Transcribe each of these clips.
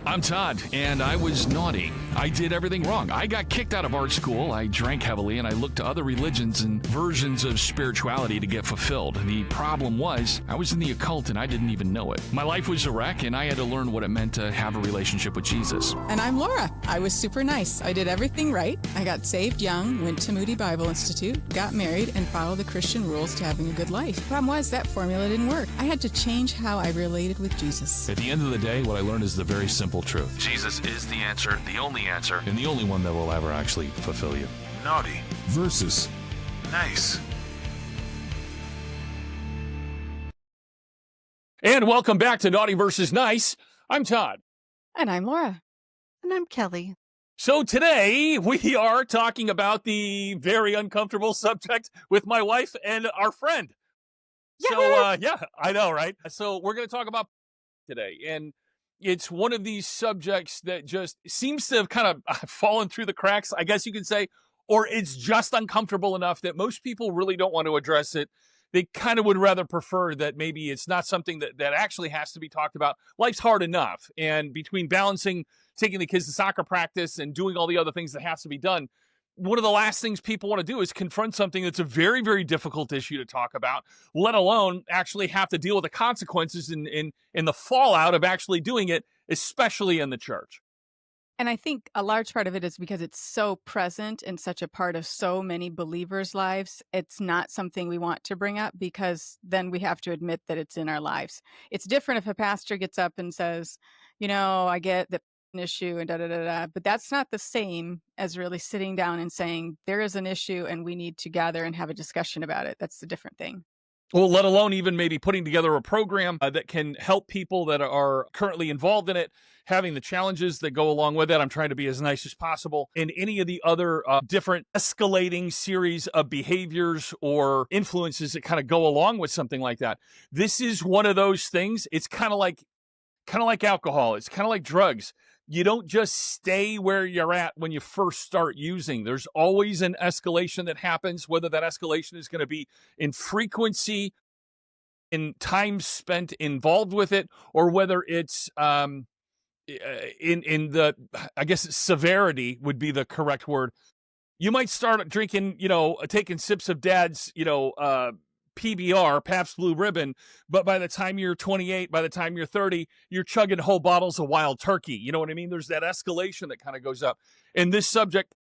I'm Todd, and I was naughty. I did everything wrong. I got kicked out of art school, I drank heavily, and I looked to other religions and versions of spirituality to get fulfilled. The problem was, I was in the occult and I didn't even know it. My life was a wreck, and I had to learn what it meant to have a relationship with Jesus. And I'm Laura. I was super nice. I did everything right. I got saved young, went to Moody Bible Institute, got married, and followed the Christian rules to having a good life. Problem was, that formula didn't work. I had to change how I related with Jesus. At the end of the day, what I learned is the very simple truth. Jesus is the answer, and the only one that will ever actually fulfill you. Naughty versus nice. And welcome back to Naughty versus Nice. I'm Todd. And I'm Laura. And I'm Kelly. So today we are talking about the very uncomfortable subject with my wife and our friend. So, yeah, I know, right? So we're going to talk about today, and it's one of these subjects that just seems to have kind of fallen through the cracks, I guess you could say, or it's just uncomfortable enough that most people really don't want to address it. They kind of would rather prefer that maybe it's not something that actually has to be talked about. Life's hard enough, and between balancing taking the kids to soccer practice and doing all the other things that has to be done, one of the last things people want to do is confront something that's a very, very difficult issue to talk about, let alone actually have to deal with the consequences in the fallout of actually doing it, especially in the church. And I think a large part of it is because it's so present and such a part of so many believers' lives. It's not something we want to bring up because then we have to admit that it's in our lives. It's different if a pastor gets up and says, I get that an issue and da-da-da-da, but that's not the same as really sitting down and saying there is an issue and we need to gather and have a discussion about it. That's the different thing. Well, let alone even maybe putting together a program that can help people that are currently involved in it, having the challenges that go along with it. I'm trying to be as nice as possible. And any of the other different escalating series of behaviors or influences that kind of go along with something like that. This is one of those things. It's kind of like alcohol. It's kind of like drugs. You don't just stay where you're at when you first start using. There's always an escalation that happens, whether that escalation is going to be in frequency, in time spent involved with it, or whether it's in the, I guess severity would be the correct word. You might start drinking, taking sips of dad's, PBR, Pabst Blue Ribbon, but by the time you're 28, by the time you're 30, you're chugging whole bottles of Wild Turkey. You know what I mean? There's that escalation that kind of goes up. And this subject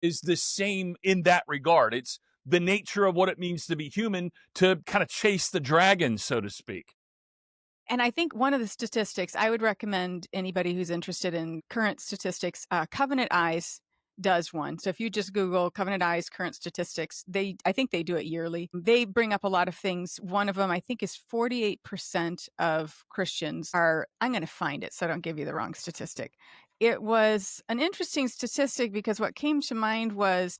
is the same in that regard. It's the nature of what it means to be human, to kind of chase the dragon, so to speak. And I think one of the statistics, I would recommend anybody who's interested in current statistics, Covenant Eyes does one. So if you just Google Covenant Eyes current statistics, I think they do it yearly. They bring up a lot of things. One of them, I think, is 48% of Christians are, I'm going to find it so I don't give you the wrong statistic. It was an interesting statistic because what came to mind was,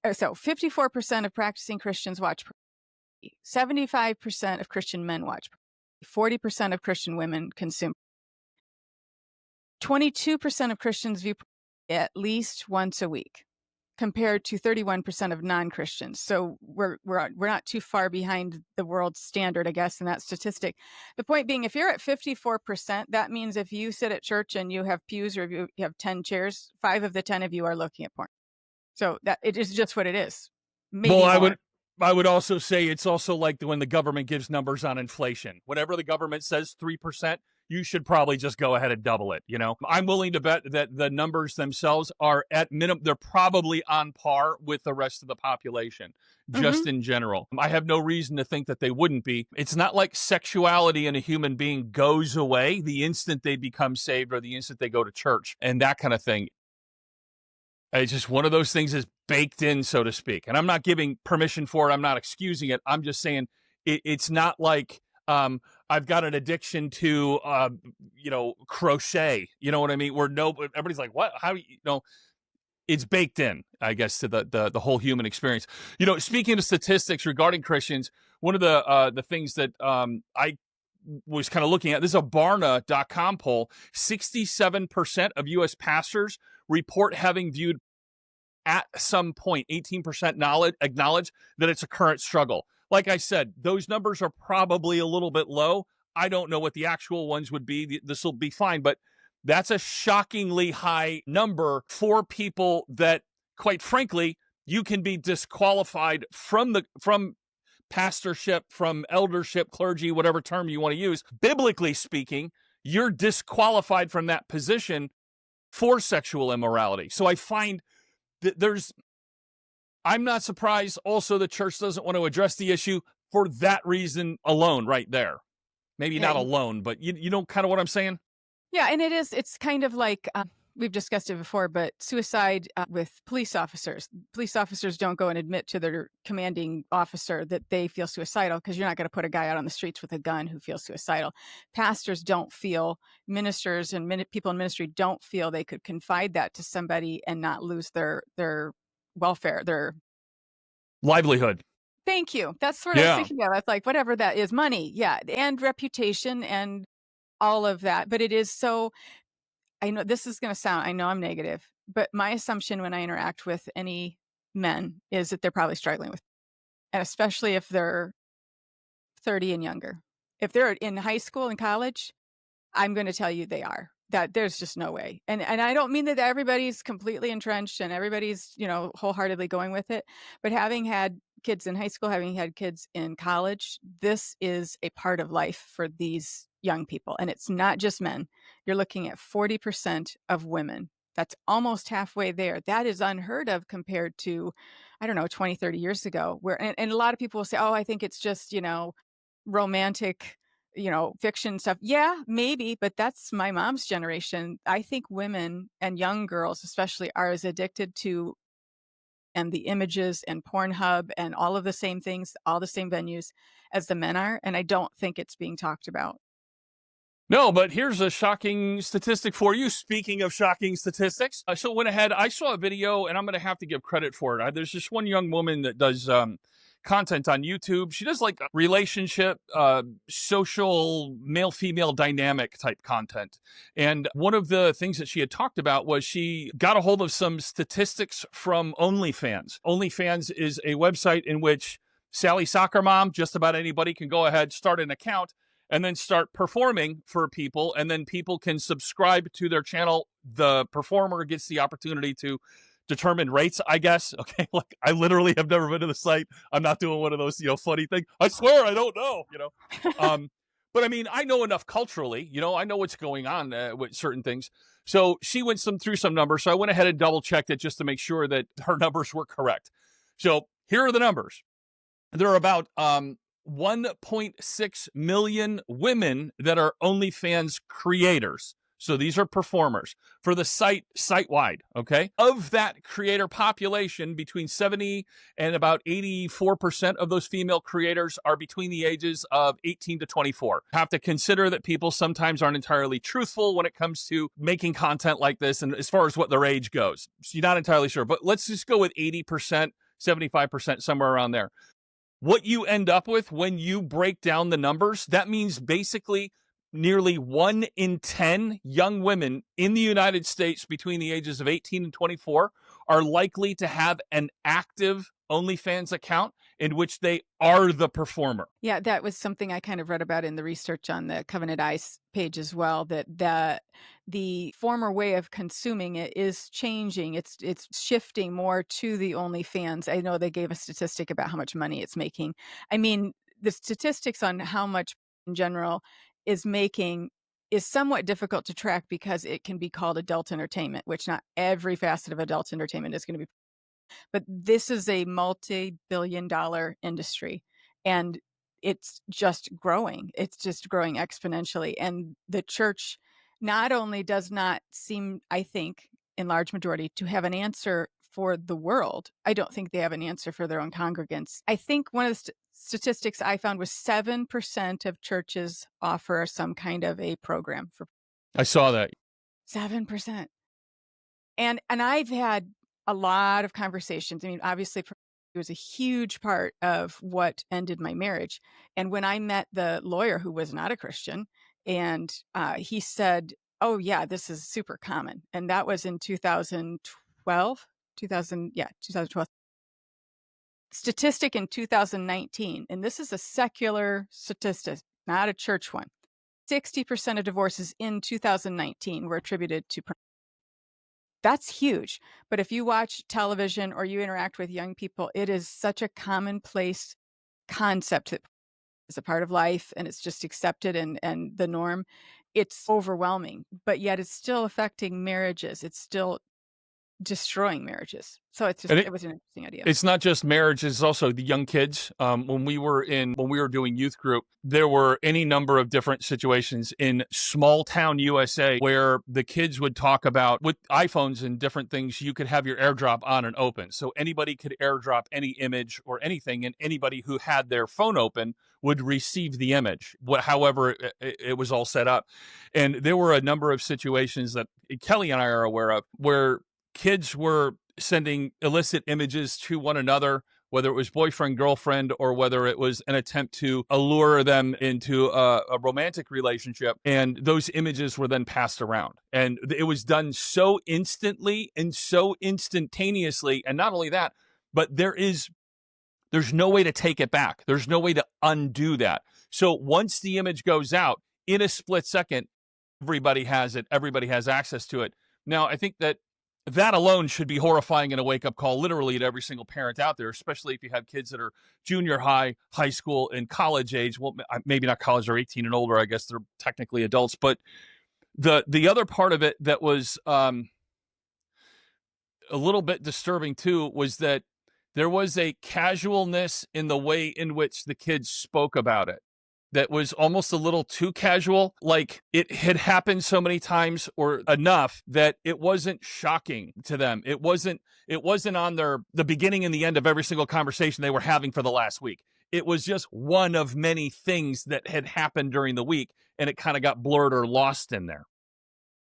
54% of practicing Christians watch pornography. 75% of Christian men watch pornography. 40% of Christian women consume. 22% of Christians view at least once a week, compared to 31% of non-Christians. So we're not too far behind the world standard, I guess, in that statistic. The point being, if you're at 54%, that means if you sit at church and you have pews or if you have 10 chairs, 5 of the 10 of you are looking at porn. So that it is just what it is. Maybe well, I would also say it's also like when the government gives numbers on inflation. Whenever the government says 3%, you should probably just go ahead and double it. I'm willing to bet that the numbers themselves are at minimum. They're probably on par with the rest of the population, just in general. I have no reason to think that they wouldn't be. It's not like sexuality in a human being goes away the instant they become saved or the instant they go to church and that kind of thing. It's just one of those things is baked in, so to speak. And I'm not giving permission for it. I'm not excusing it. I'm just saying it's not like I've got an addiction to, crochet. You know what I mean? Where everybody's like, what? How do you it's baked in, I guess, to the whole human experience. Speaking of statistics regarding Christians, one of the things that I was kind of looking at, this is a Barna.com poll. 67% of U.S. pastors report having viewed at some point, 18% acknowledge that it's a current struggle. Like I said, those numbers are probably a little bit low. I don't know what the actual ones would be. This will be fine, but That's a shockingly high number for people that, quite frankly, you can be disqualified from pastorship, from eldership, clergy, whatever term you want to use. Biblically speaking, you're disqualified from that position for sexual immorality. So I find that I'm not surprised also the church doesn't want to address the issue for that reason alone right there. Maybe Yeah, not alone, but you know kind of what I'm saying? yeah, and it's kind of like, we've discussed it before, but suicide, with police officers. Police officers don't go and admit to their commanding officer that they feel suicidal, because you're not gonna put a guy out on the streets with a gun who feels suicidal. Pastors don't feel, ministers and people in ministry don't feel they could confide that to somebody and not lose their welfare, their Livelihood. Thank you. That's what I was Yeah. thinking of. That's like, whatever that is, money, yeah, and reputation and all of that, but it is so, I know this is gonna sound, I know I'm negative, but my assumption when I interact with any men is that they're probably struggling with, and especially if they're 30 and younger. If they're in high school and college, I'm gonna tell you they are. That there's just no way. And I don't mean that everybody's completely entrenched and everybody's, wholeheartedly going with it, but having had kids in high school, having had kids in college, this is a part of life for these young people, and it's not just men. You're looking at 40% of women. That's almost halfway there. That is unheard of compared to, I don't know, 20, 30 years ago, where and a lot of people will say, "Oh, I think it's just, romantic, fiction stuff." Yeah, maybe, but that's my mom's generation. I think women and young girls especially are as addicted to and the images and Pornhub and all of the same things, all the same venues as the men are, and I don't think it's being talked about. No, but here's a shocking statistic for you. Speaking of shocking statistics, I so went ahead. I saw a video, and I'm going to have to give credit for it. There's this one young woman that does content on YouTube. She does like relationship, social male female dynamic type content. And one of the things that she had talked about was she got a hold of some statistics from OnlyFans. OnlyFans is a website in which Sally Soccer Mom, just about anybody can go ahead, start an account and then start performing for people, and then people can subscribe to their channel. The performer gets the opportunity to determine rates, I guess. Okay, like I literally have never been to the site. I'm not doing one of those, funny things. I swear I don't know. But I mean, I know enough culturally. I know what's going on with certain things. So she went through some numbers. So I went ahead and double checked it just to make sure that her numbers were correct. So here are the numbers. There are about 1.6 million women that are OnlyFans creators. So these are performers for the site-wide, okay? Of that creator population, between 70 and about 84% of those female creators are between the ages of 18 to 24. Have to consider that people sometimes aren't entirely truthful when it comes to making content like this, and as far as what their age goes. So you're not entirely sure, but let's just go with 80%, 75%, somewhere around there. What you end up with when you break down the numbers, that means basically nearly 1 in 10 young women in the United States between the ages of 18 and 24 are likely to have an active OnlyFans account in which they are the performer. Yeah, that was something I kind of read about in the research on the Covenant Eyes page as well, that the former way of consuming it is changing. It's shifting more to the OnlyFans. I know they gave a statistic about how much money it's making. I mean, the statistics on how much in general is making is somewhat difficult to track because it can be called adult entertainment, which not every facet of adult entertainment is going to be, but this is a multi-billion-dollar industry, and it's just growing. It's just growing exponentially, and the church not only does not seem, I think, in large majority, to have an answer for the world. I don't think they have an answer for their own congregants. I think one of the statistics I found was 7% of churches offer some kind of a program for I saw that. 7%. And I've had a lot of conversations. I mean, obviously, it was a huge part of what ended my marriage. And when I met the lawyer who was not a Christian, and he said, "Oh yeah, this is super common," and that was in 2012, 2012. Statistic in 2019, and this is a secular statistic, not a church one. 60% of divorces in 2019 were attributed to that's huge. But if you watch television or you interact with young people, it is such a commonplace concept that is a part of life and it's just accepted and the norm. It's overwhelming, but yet it's still affecting marriages. It's still destroying marriages. So And it was an interesting idea. it's not just marriage; it's also the young kids. When we were doing youth group, there were any number of different situations in small town USA where the kids would talk about with iPhones and different things. You could have your AirDrop on and open, so anybody could AirDrop any image or anything, and anybody who had their phone open would receive the image. However, it was all set up, and there were a number of situations that Kelly and I are aware of where kids were sending illicit images to one another, whether it was boyfriend, girlfriend, or whether it was an attempt to allure them into a romantic relationship. And those images were then passed around. And it was done so instantly and so instantaneously. And not only that, but there's no way to take it back. There's no way to undo that. So once the image goes out in a split second, everybody has it. Everybody has access to it. Now, I think that alone should be horrifying and a wake-up call literally to every single parent out there, especially if you have kids that are junior high, high school, and college age. Well, maybe not college, they're 18 and older. I guess they're technically adults. But the other part of it that was a little bit disturbing too was that there was a casualness in the way in which the kids spoke about it that was almost a little too casual. Like it had happened so many times or enough that it wasn't shocking to them. It wasn't on the beginning and the end of every single conversation they were having for the last week. It was just one of many things that had happened during the week, and it kind of got blurred or lost in there.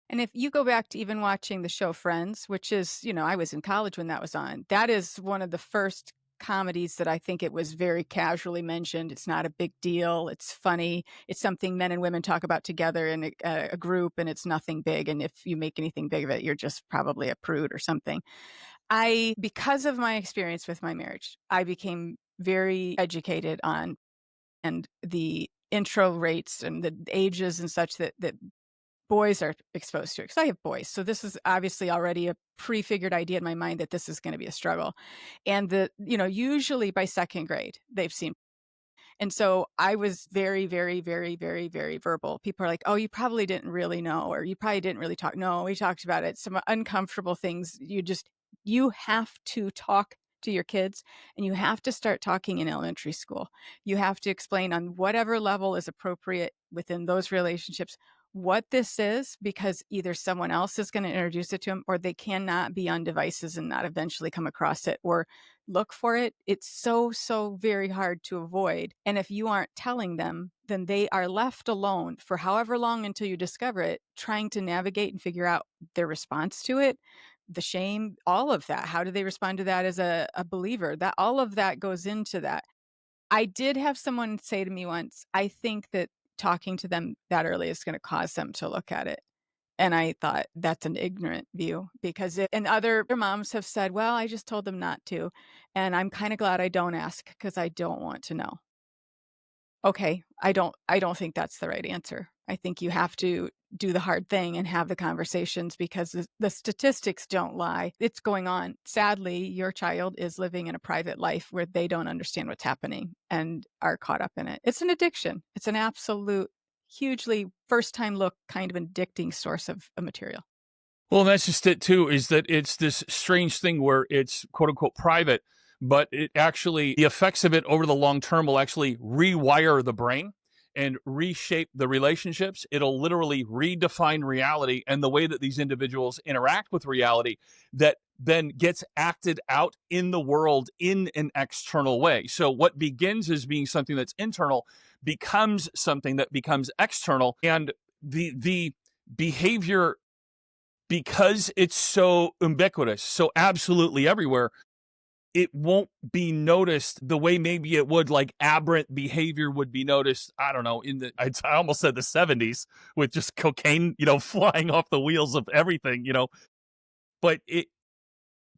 And if you go back to even watching the show Friends, which is, I was in college when that was on, that is one of the first comedies that I think it was very casually mentioned. It's not a big deal. It's funny. It's something men and women talk about together in a group, and it's nothing big. And if you make anything big of it, you're just probably a prude or something. Because of my experience with my marriage, I became very educated on and the intro rates and the ages and such that boys are exposed to it, because I have boys. So this is obviously already a prefigured idea in my mind that this is going to be a struggle. And usually by second grade, they've seen. And so I was very, very, very, very, very verbal. People are like, oh, you probably didn't really know, or you probably didn't really talk. No, we talked about it. Some uncomfortable things. You have to talk to your kids, and you have to start talking in elementary school. You have to explain on whatever level is appropriate within those relationships what this is, because either someone else is going to introduce it to them, or they cannot be on devices and not eventually come across it or look for it. It's so very hard to avoid. And if you aren't telling them, then they are left alone for however long until you discover it, trying to navigate and figure out their response to it, the shame, all of that. How do they respond to that as a believer? That all of that goes into that. I did have someone say to me once, I think that talking to them that early is going to cause them to look at it. And I thought that's an ignorant view, because and other moms have said, well, I just told them not to. And I'm kind of glad I don't ask, because I don't want to know. Okay, I don't think that's the right answer. I think you have to do the hard thing and have the conversations, because the statistics don't lie. It's going on. Sadly, your child is living in a private life where they don't understand what's happening and are caught up in it. It's an addiction. It's an absolute, hugely first-time look kind of addicting source of material. Well, that's just it too, is that it's this strange thing where it's quote unquote private, but the effects of it over the long term will actually rewire the brain and reshape the relationships. It'll literally redefine reality and the way that these individuals interact with reality, that then gets acted out in the world in an external way. So what begins as being something that's internal becomes something that becomes external. And the behavior, because it's so ubiquitous, so absolutely everywhere, it won't be noticed the way maybe it would, like aberrant behavior would be noticed, I don't know, I almost said the 70s, with just cocaine, flying off the wheels of everything, But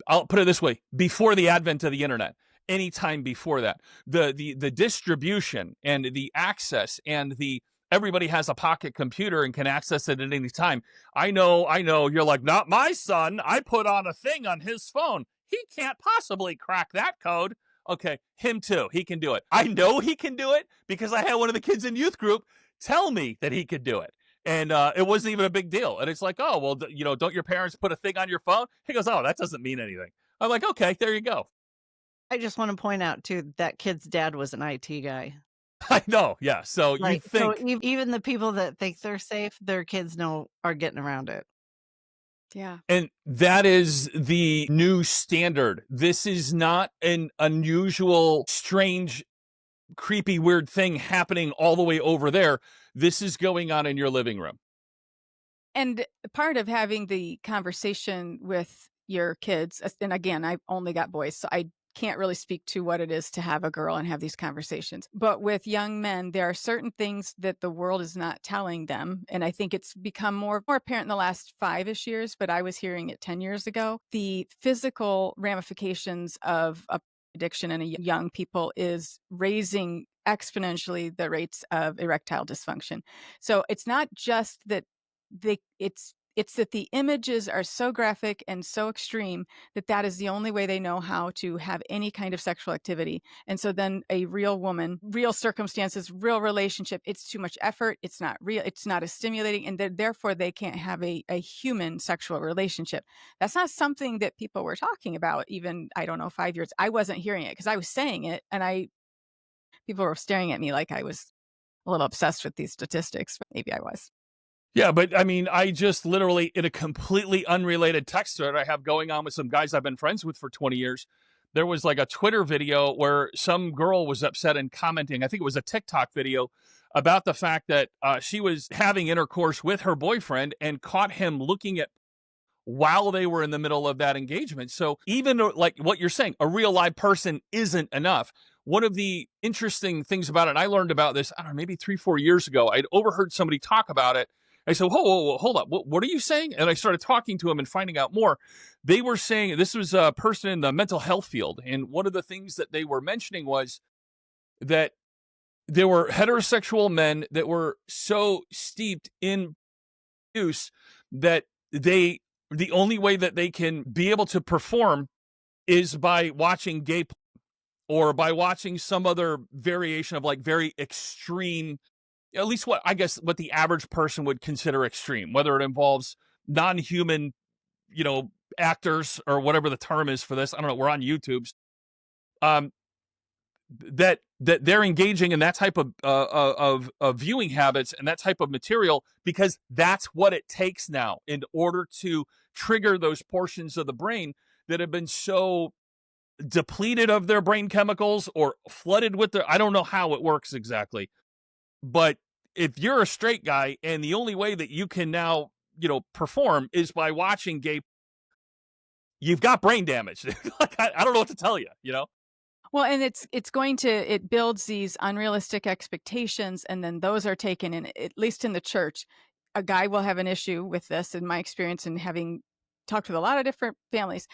I'll put it this way, before the advent of the internet, anytime before that, the distribution and the access and the everybody has a pocket computer and can access it at any time. I know. You're like, not my son. I put on a thing on his phone. He can't possibly crack that code. Okay, him too. He can do it. I know he can do it because I had one of the kids in youth group tell me that he could do it. And it wasn't even a big deal. And it's like, oh, well, don't your parents put a thing on your phone? He goes, oh, that doesn't mean anything. I'm like, okay, there you go. I just want to point out too that kid's dad was an IT guy. I know. Yeah. So you think. Even the people that think they're safe, their kids are getting around it. Yeah. And that is the new standard. This is not an unusual, strange, creepy, weird thing happening all the way over there. This is going on in your living room. And part of having the conversation with your kids, and again, I've only got boys, so I can't really speak to what it is to have a girl and have these conversations. But with young men, there are certain things that the world is not telling them. And I think it's become more apparent in the last 5-ish years, but I was hearing it 10 years ago. The physical ramifications of addiction in young people is raising exponentially the rates of erectile dysfunction. So it's not just that it's that the images are so graphic and so extreme that is the only way they know how to have any kind of sexual activity. And so then a real woman, real circumstances, real relationship, it's too much effort. It's not real. It's not as stimulating. And therefore they can't have a human sexual relationship. That's not something that people were talking about even, I don't know, 5 years. I wasn't hearing it because I was saying it and people were staring at me like I was a little obsessed with these statistics, but maybe I was. Yeah, but I mean, I just literally, in a completely unrelated text thread I have going on with some guys I've been friends with for 20 years, there was like a Twitter video where some girl was upset and commenting, I think it was a TikTok video, about the fact that she was having intercourse with her boyfriend and caught him looking at while they were in the middle of that engagement. So even like what you're saying, a real live person isn't enough. One of the interesting things about it, and I learned about this, I don't know, maybe 3-4 years ago, I'd overheard somebody talk about it. I said, whoa, hold up. What are you saying? And I started talking to him and finding out more. They were saying this was a person in the mental health field. And one of the things that they were mentioning was that there were heterosexual men that were so steeped in abuse that the only way that they can be able to perform is by watching gay or by watching some other variation of like very extreme, at least what the average person would consider extreme, whether it involves non-human, actors or whatever the term is for this. I don't know. We're on YouTube's. That they're engaging in that type of viewing habits and that type of material because that's what it takes now in order to trigger those portions of the brain that have been so depleted of their brain chemicals or flooded with I don't know how it works exactly. But if you're a straight guy and the only way that you can now, perform is by watching gay, you've got brain damage. Like, I don't know what to tell you, Well, and it builds these unrealistic expectations, and then those are taken in, at least in the church. A guy will have an issue with this, in my experience, and having talked with a lot of different families.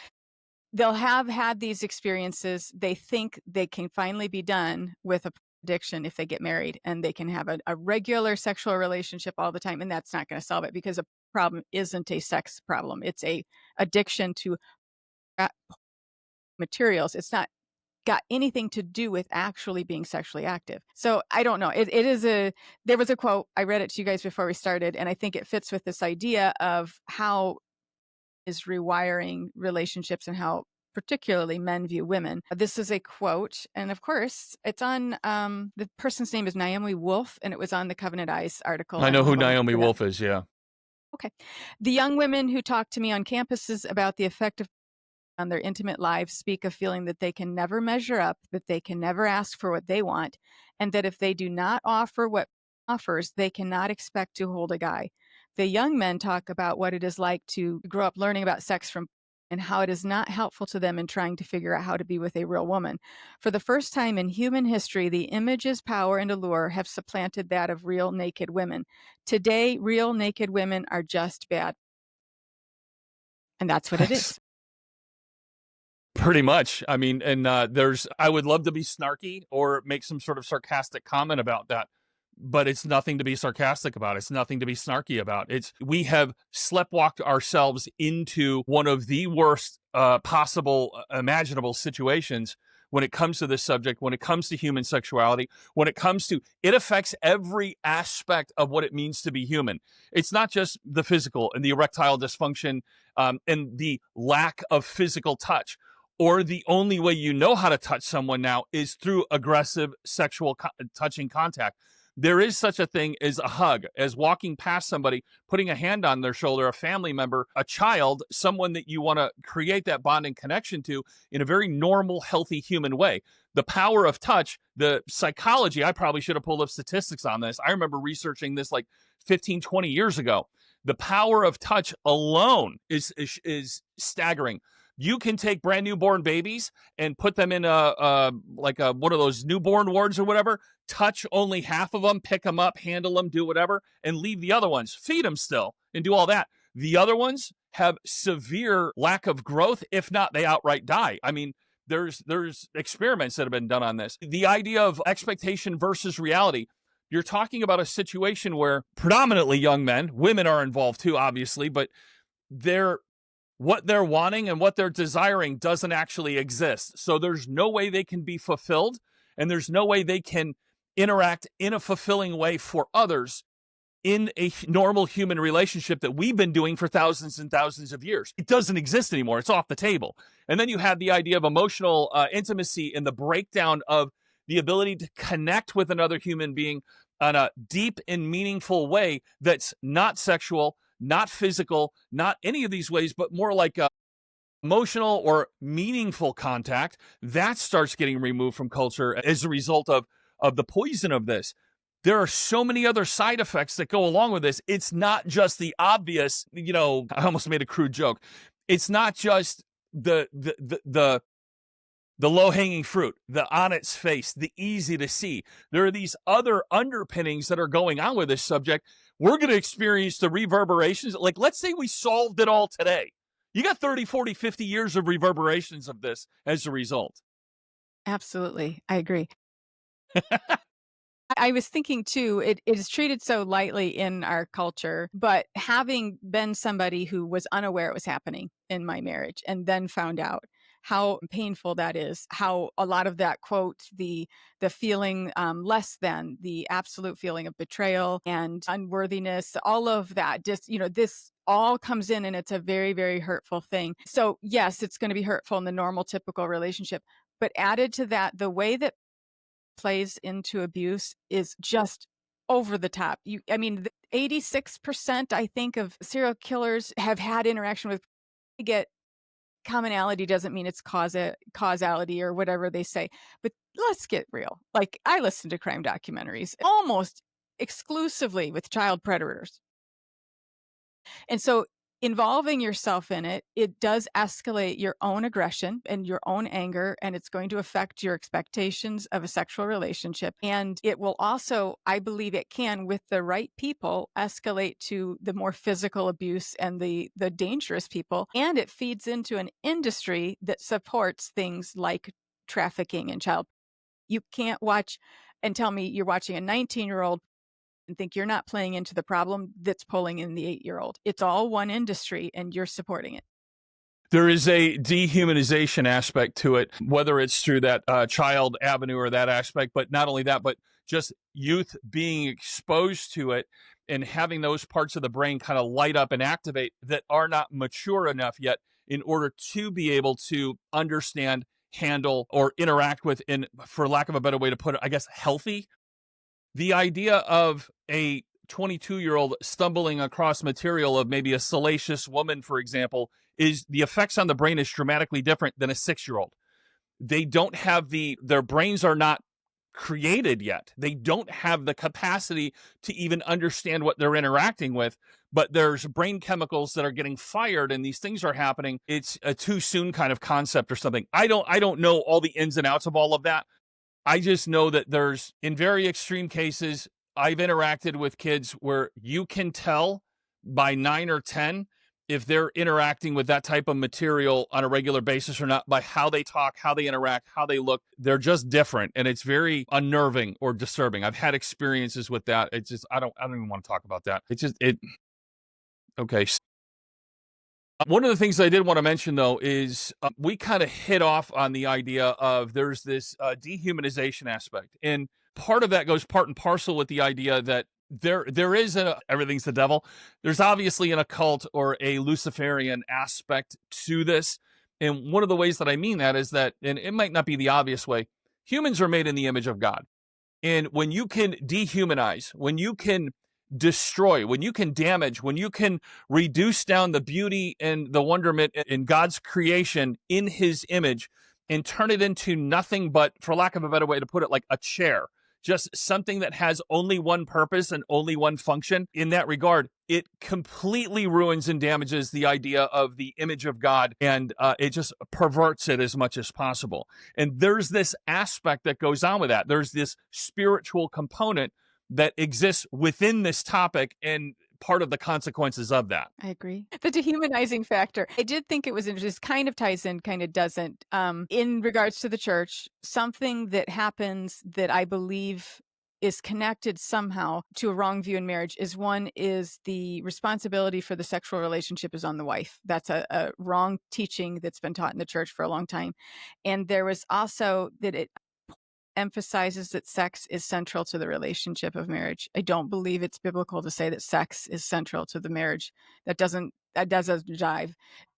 They'll have had these experiences. They think they can finally be done with a addiction if they get married and they can have a regular sexual relationship all the time. And that's not going to solve it because a problem isn't a sex problem. It's a addiction to materials. It's not got anything to do with actually being sexually active. So I don't know. There was a quote, I read it to you guys before we started, and I think it fits with this idea of how is rewiring relationships and how particularly men view women. This is a quote, and of course, it's on, the person's name is Naomi Wolf, and it was on the Covenant Eyes article. I know who Naomi Wolf is, yeah. Okay. The young women who talk to me on campuses about the effect of on their intimate lives speak of feeling that they can never measure up, that they can never ask for what they want, and that if they do not offer what offers, they cannot expect to hold a guy. The young men talk about what it is like to grow up learning about sex from and how it is not helpful to them in trying to figure out how to be with a real woman. For the first time in human history, the images, power, and allure have supplanted that of real naked women. Today, real naked women are just bad. And that's what it is. Pretty much. I mean, and I would love to be snarky or make some sort of sarcastic comment about that. but it's nothing to be sarcastic about. It's nothing to be snarky about. We have sleptwalked ourselves into one of the worst possible imaginable situations when it comes to this subject, when it comes to human sexuality, when it comes to, it affects every aspect of what it means to be human. It's not just the physical and the erectile dysfunction and the lack of physical touch, or the only way you know how to touch someone now is through aggressive sexual touching contact. There is such a thing as a hug, as walking past somebody, putting a hand on their shoulder, a family member, a child, someone that you want to create that bonding connection to in a very normal, healthy human way. The power of touch, the psychology, I probably should have pulled up statistics on this. I remember researching this like 15, 20 years ago. The power of touch alone is staggering. You can take brand newborn babies and put them in one of those newborn wards or whatever, touch only half of them, pick them up, handle them, do whatever, and leave the other ones, feed them still, and do all that. The other ones have severe lack of growth. If not, they outright die. I mean, there's experiments that have been done on this. The idea of expectation versus reality. You're talking about a situation where predominantly young men, women are involved too, obviously, but what they're wanting and what they're desiring doesn't actually exist. So there's no way they can be fulfilled, and there's no way they can interact in a fulfilling way for others in a normal human relationship that we've been doing for thousands and thousands of years. It doesn't exist anymore. It's off the table. And then you have the idea of emotional intimacy and the breakdown of the ability to connect with another human being on a deep and meaningful way that's not sexual, not physical, not any of these ways, but more like emotional or meaningful contact. That starts getting removed from culture as a result of the poison of this. There are so many other side effects that go along with this. It's not just the obvious, I almost made a crude joke. It's not just the low-hanging fruit, the on its face, the easy to see. There are these other underpinnings that are going on with this subject. We're going to experience the reverberations. Like, let's say we solved it all today. You got 30, 40, 50 years of reverberations of this as a result. Absolutely. I agree. I was thinking too, it is treated so lightly in our culture, but having been somebody who was unaware it was happening in my marriage and then found out how painful that is, how a lot of that quote, the feeling less than, the absolute feeling of betrayal and unworthiness, all of that, just, this all comes in and it's a very, very hurtful thing. So yes, it's going to be hurtful in the normal, typical relationship, but added to that, the way that plays into abuse is just over the top. 86%, I think, of serial killers have had interaction with. Get commonality doesn't mean it's causality or whatever they say, but let's get real. Like, I listen to crime documentaries almost exclusively with child predators. And so involving yourself in it, it does escalate your own aggression and your own anger, and it's going to affect your expectations of a sexual relationship. And it will also, I believe it can, with the right people, escalate to the more physical abuse and the dangerous people. And it feeds into an industry that supports things like trafficking and child. You can't watch and tell me you're watching a 19-year-old and think you're not playing into the problem that's pulling in the 8-year-old. It's all one industry and you're supporting it. There is a dehumanization aspect to it, whether it's through that child avenue or that aspect, but not only that, but just youth being exposed to it and having those parts of the brain kind of light up and activate that are not mature enough yet in order to be able to understand, handle, or interact with, in, for lack of a better way to put it, I guess, healthy. The idea of a 22-year-old stumbling across material of maybe a salacious woman, for example, is the effects on the brain is dramatically different than a 6-year-old. They don't have their brains are not created yet. They don't have the capacity to even understand what they're interacting with, but there's brain chemicals that are getting fired and these things are happening. It's a too soon kind of concept or something. I don't know all the ins and outs of all of that. I just know that there's, in very extreme cases, I've interacted with kids where you can tell by 9 or 10 if they're interacting with that type of material on a regular basis or not by how they talk, how they interact, how they look. They're just different, and it's very unnerving or disturbing. I've had experiences with that. It's just I don't even want to talk about that. It's just it okay. One of the things I did want to mention, though, is we kind of hit off on the idea of there's this dehumanization aspect. And part of that goes part and parcel with the idea that there is everything's the devil. There's obviously an occult or a Luciferian aspect to this. And one of the ways that I mean that is that, and it might not be the obvious way, humans are made in the image of God. And when you can dehumanize, when you can destroy, when you can damage, when you can reduce down the beauty and the wonderment in God's creation in his image and turn it into nothing but, for lack of a better way to put it, like a chair, just something that has only one purpose and only one function. In that regard, it completely ruins and damages the idea of the image of God, and it just perverts it as much as possible. And there's this aspect that goes on with that. There's this spiritual component that exists within this topic and part of the consequences of that. I agree. The dehumanizing factor. I did think it was interesting. Kind of ties in, kind of doesn't. In regards to the church, something that happens that I believe is connected somehow to a wrong view in marriage is the responsibility for the sexual relationship is on the wife. That's a wrong teaching that's been taught in the church for a long time. And there was also that it emphasizes that sex is central to the relationship of marriage. I don't believe it's biblical to say that sex is central to the marriage. That doesn't jive.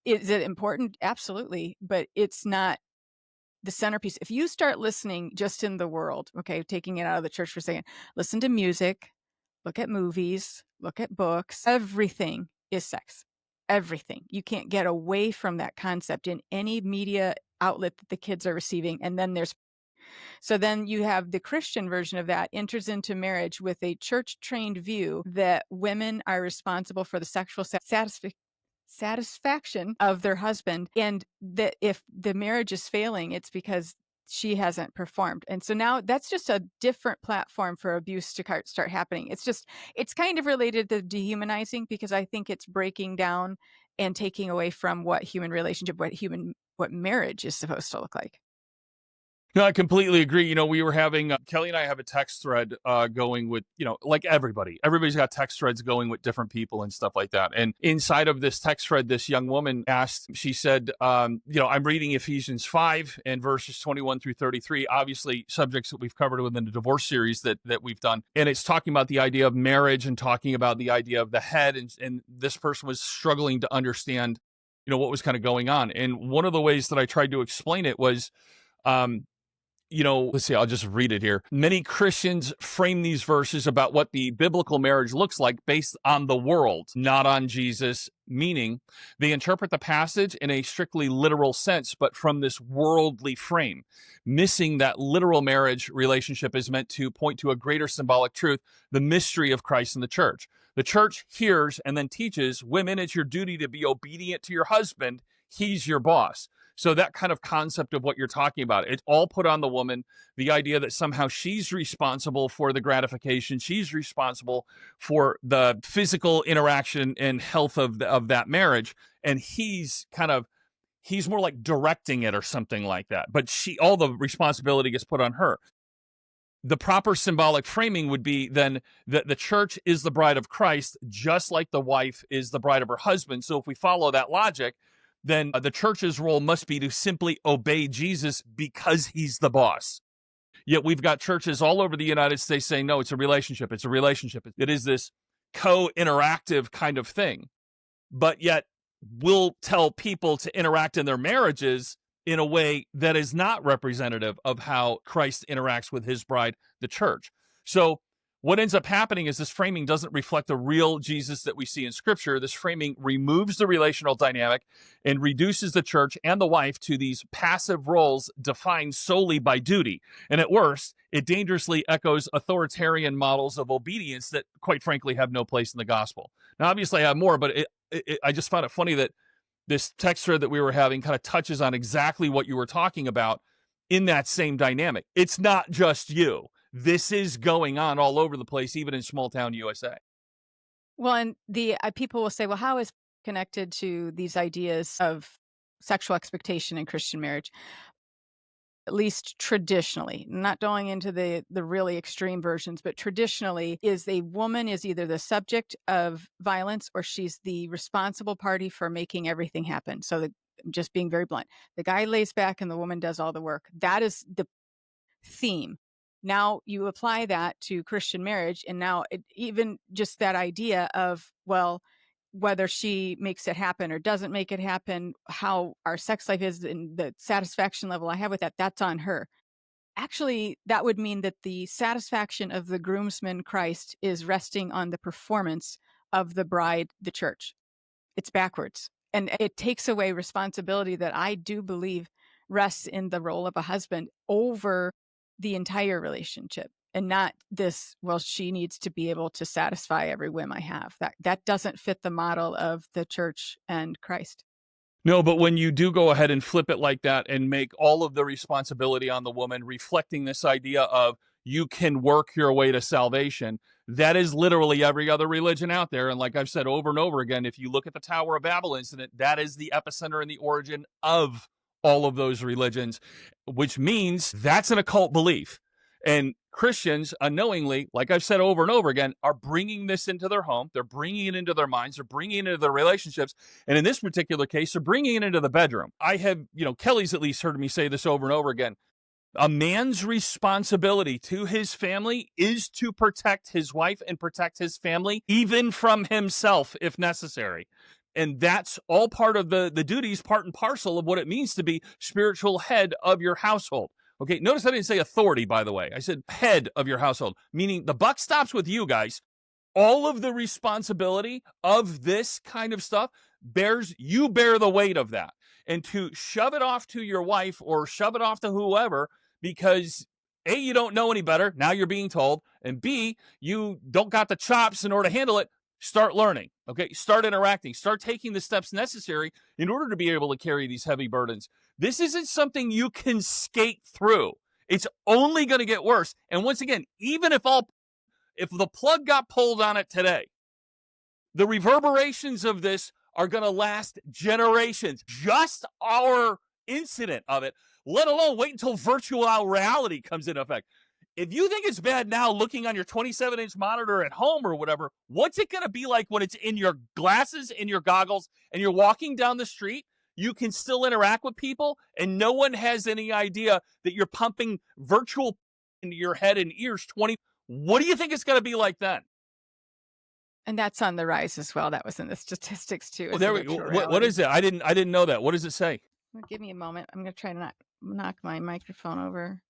Is it important? Absolutely, but it's not the centerpiece. If you start listening just in the world, okay, taking it out of the church for a second, listen to music, look at movies, look at books, everything is sex. Everything. You can't get away from that concept in any media outlet that the kids are receiving. And then then you have the Christian version of that enters into marriage with a church-trained view that women are responsible for the sexual satisfaction of their husband, and that if the marriage is failing, it's because she hasn't performed. And so now that's just a different platform for abuse to start happening. It's kind of related to dehumanizing, because I think it's breaking down and taking away from what human relationship, what marriage is supposed to look like. No, I completely agree. We were having, Kelly and I have a text thread going with, like everybody's got text threads going with different people and stuff like that. And inside of this text thread, this young woman asked, she said, I'm reading Ephesians 5 and verses 21 through 33, obviously subjects that we've covered within the divorce series that we've done. And it's talking about the idea of marriage and talking about the idea of the head. And this person was struggling to understand, what was kind of going on. And one of the ways that I tried to explain it was, let's see, I'll just read it here. Many Christians frame these verses about what the biblical marriage looks like based on the world, not on Jesus, meaning they interpret the passage in a strictly literal sense, but from this worldly frame, missing that literal marriage relationship is meant to point to a greater symbolic truth, the mystery of Christ and the church. The church hears and then teaches women, it's your duty to be obedient to your husband. He's your boss. So that kind of concept of what you're talking about, it's all put on the woman, the idea that somehow she's responsible for the gratification, she's responsible for the physical interaction and health of that marriage, and he's more like directing it or something like that. But all the responsibility gets put on her. The proper symbolic framing would be then that the church is the bride of Christ, just like the wife is the bride of her husband. So if we follow that logic, then the church's role must be to simply obey Jesus because he's the boss. Yet we've got churches all over the United States saying, no, it's a relationship. It's a relationship. It is this co-interactive kind of thing. But yet we'll tell people to interact in their marriages in a way that is not representative of how Christ interacts with his bride, the church. So what ends up happening is this framing doesn't reflect the real Jesus that we see in Scripture. This framing removes the relational dynamic and reduces the church and the wife to these passive roles defined solely by duty. And at worst, it dangerously echoes authoritarian models of obedience that, quite frankly, have no place in the gospel. Now, obviously, I have more, but I just found it funny that this text thread that we were having kind of touches on exactly what you were talking about in that same dynamic. It's not just you. This is going on all over the place, even in small town USA. Well, and the people will say, well, how is connected to these ideas of sexual expectation in Christian marriage, at least traditionally, not going into the really extreme versions, but traditionally is a woman is either the subject of violence or she's the responsible party for making everything happen. So just being very blunt, the guy lays back and the woman does all the work. That is the theme. Now you apply that to Christian marriage, and now even just that idea of, well, whether she makes it happen or doesn't make it happen, how our sex life is and the satisfaction level I have with that, that's on her. Actually, that would mean that the satisfaction of the groomsman Christ is resting on the performance of the bride, the church. It's backwards. And it takes away responsibility that I do believe rests in the role of a husband over the entire relationship, and not this, well, she needs to be able to satisfy every whim I have. That doesn't fit the model of the church and Christ. No, but when you do go ahead and flip it like that and make all of the responsibility on the woman, reflecting this idea of you can work your way to salvation, that is literally every other religion out there. And like I've said over and over again, if you look at the Tower of Babel incident, that is the epicenter and the origin of all of those religions, which means that's an occult belief. And Christians, unknowingly, like I've said over and over again, are bringing this into their home. They're bringing it into their minds. They're bringing it into their relationships. And in this particular case, they're bringing it into the bedroom. I have, Kelly's at least heard me say this over and over again. A man's responsibility to his family is to protect his wife and protect his family, even from himself, if necessary. And that's all part of the duties, part and parcel of what it means to be spiritual head of your household. Okay, notice I didn't say authority, by the way. I said head of your household, meaning the buck stops with you guys. All of the responsibility of this kind of stuff you bear the weight of that. And to shove it off to your wife or shove it off to whoever, because A, you don't know any better, now you're being told, and B, you don't got the chops in order to handle it, start learning, okay? Start interacting, start taking the steps necessary in order to be able to carry these heavy burdens. This isn't something you can skate through. It's only going to get worse. And once again, even if the plug got pulled on it today, the reverberations of this are going to last generations. Just our incident of it, let alone wait until virtual reality comes into effect. If you think it's bad now looking on your 27-inch monitor at home or whatever, what's it going to be like when it's in your glasses, in your goggles, and you're walking down the street? You can still interact with people, and no one has any idea that you're pumping virtual into your head and ears 20. What do you think it's going to be like then? And that's on the rise as well. That was in the statistics too. Well, there we go. What is it? I didn't know that. What does it say? Well, give me a moment. I'm going to try to not knock my microphone over.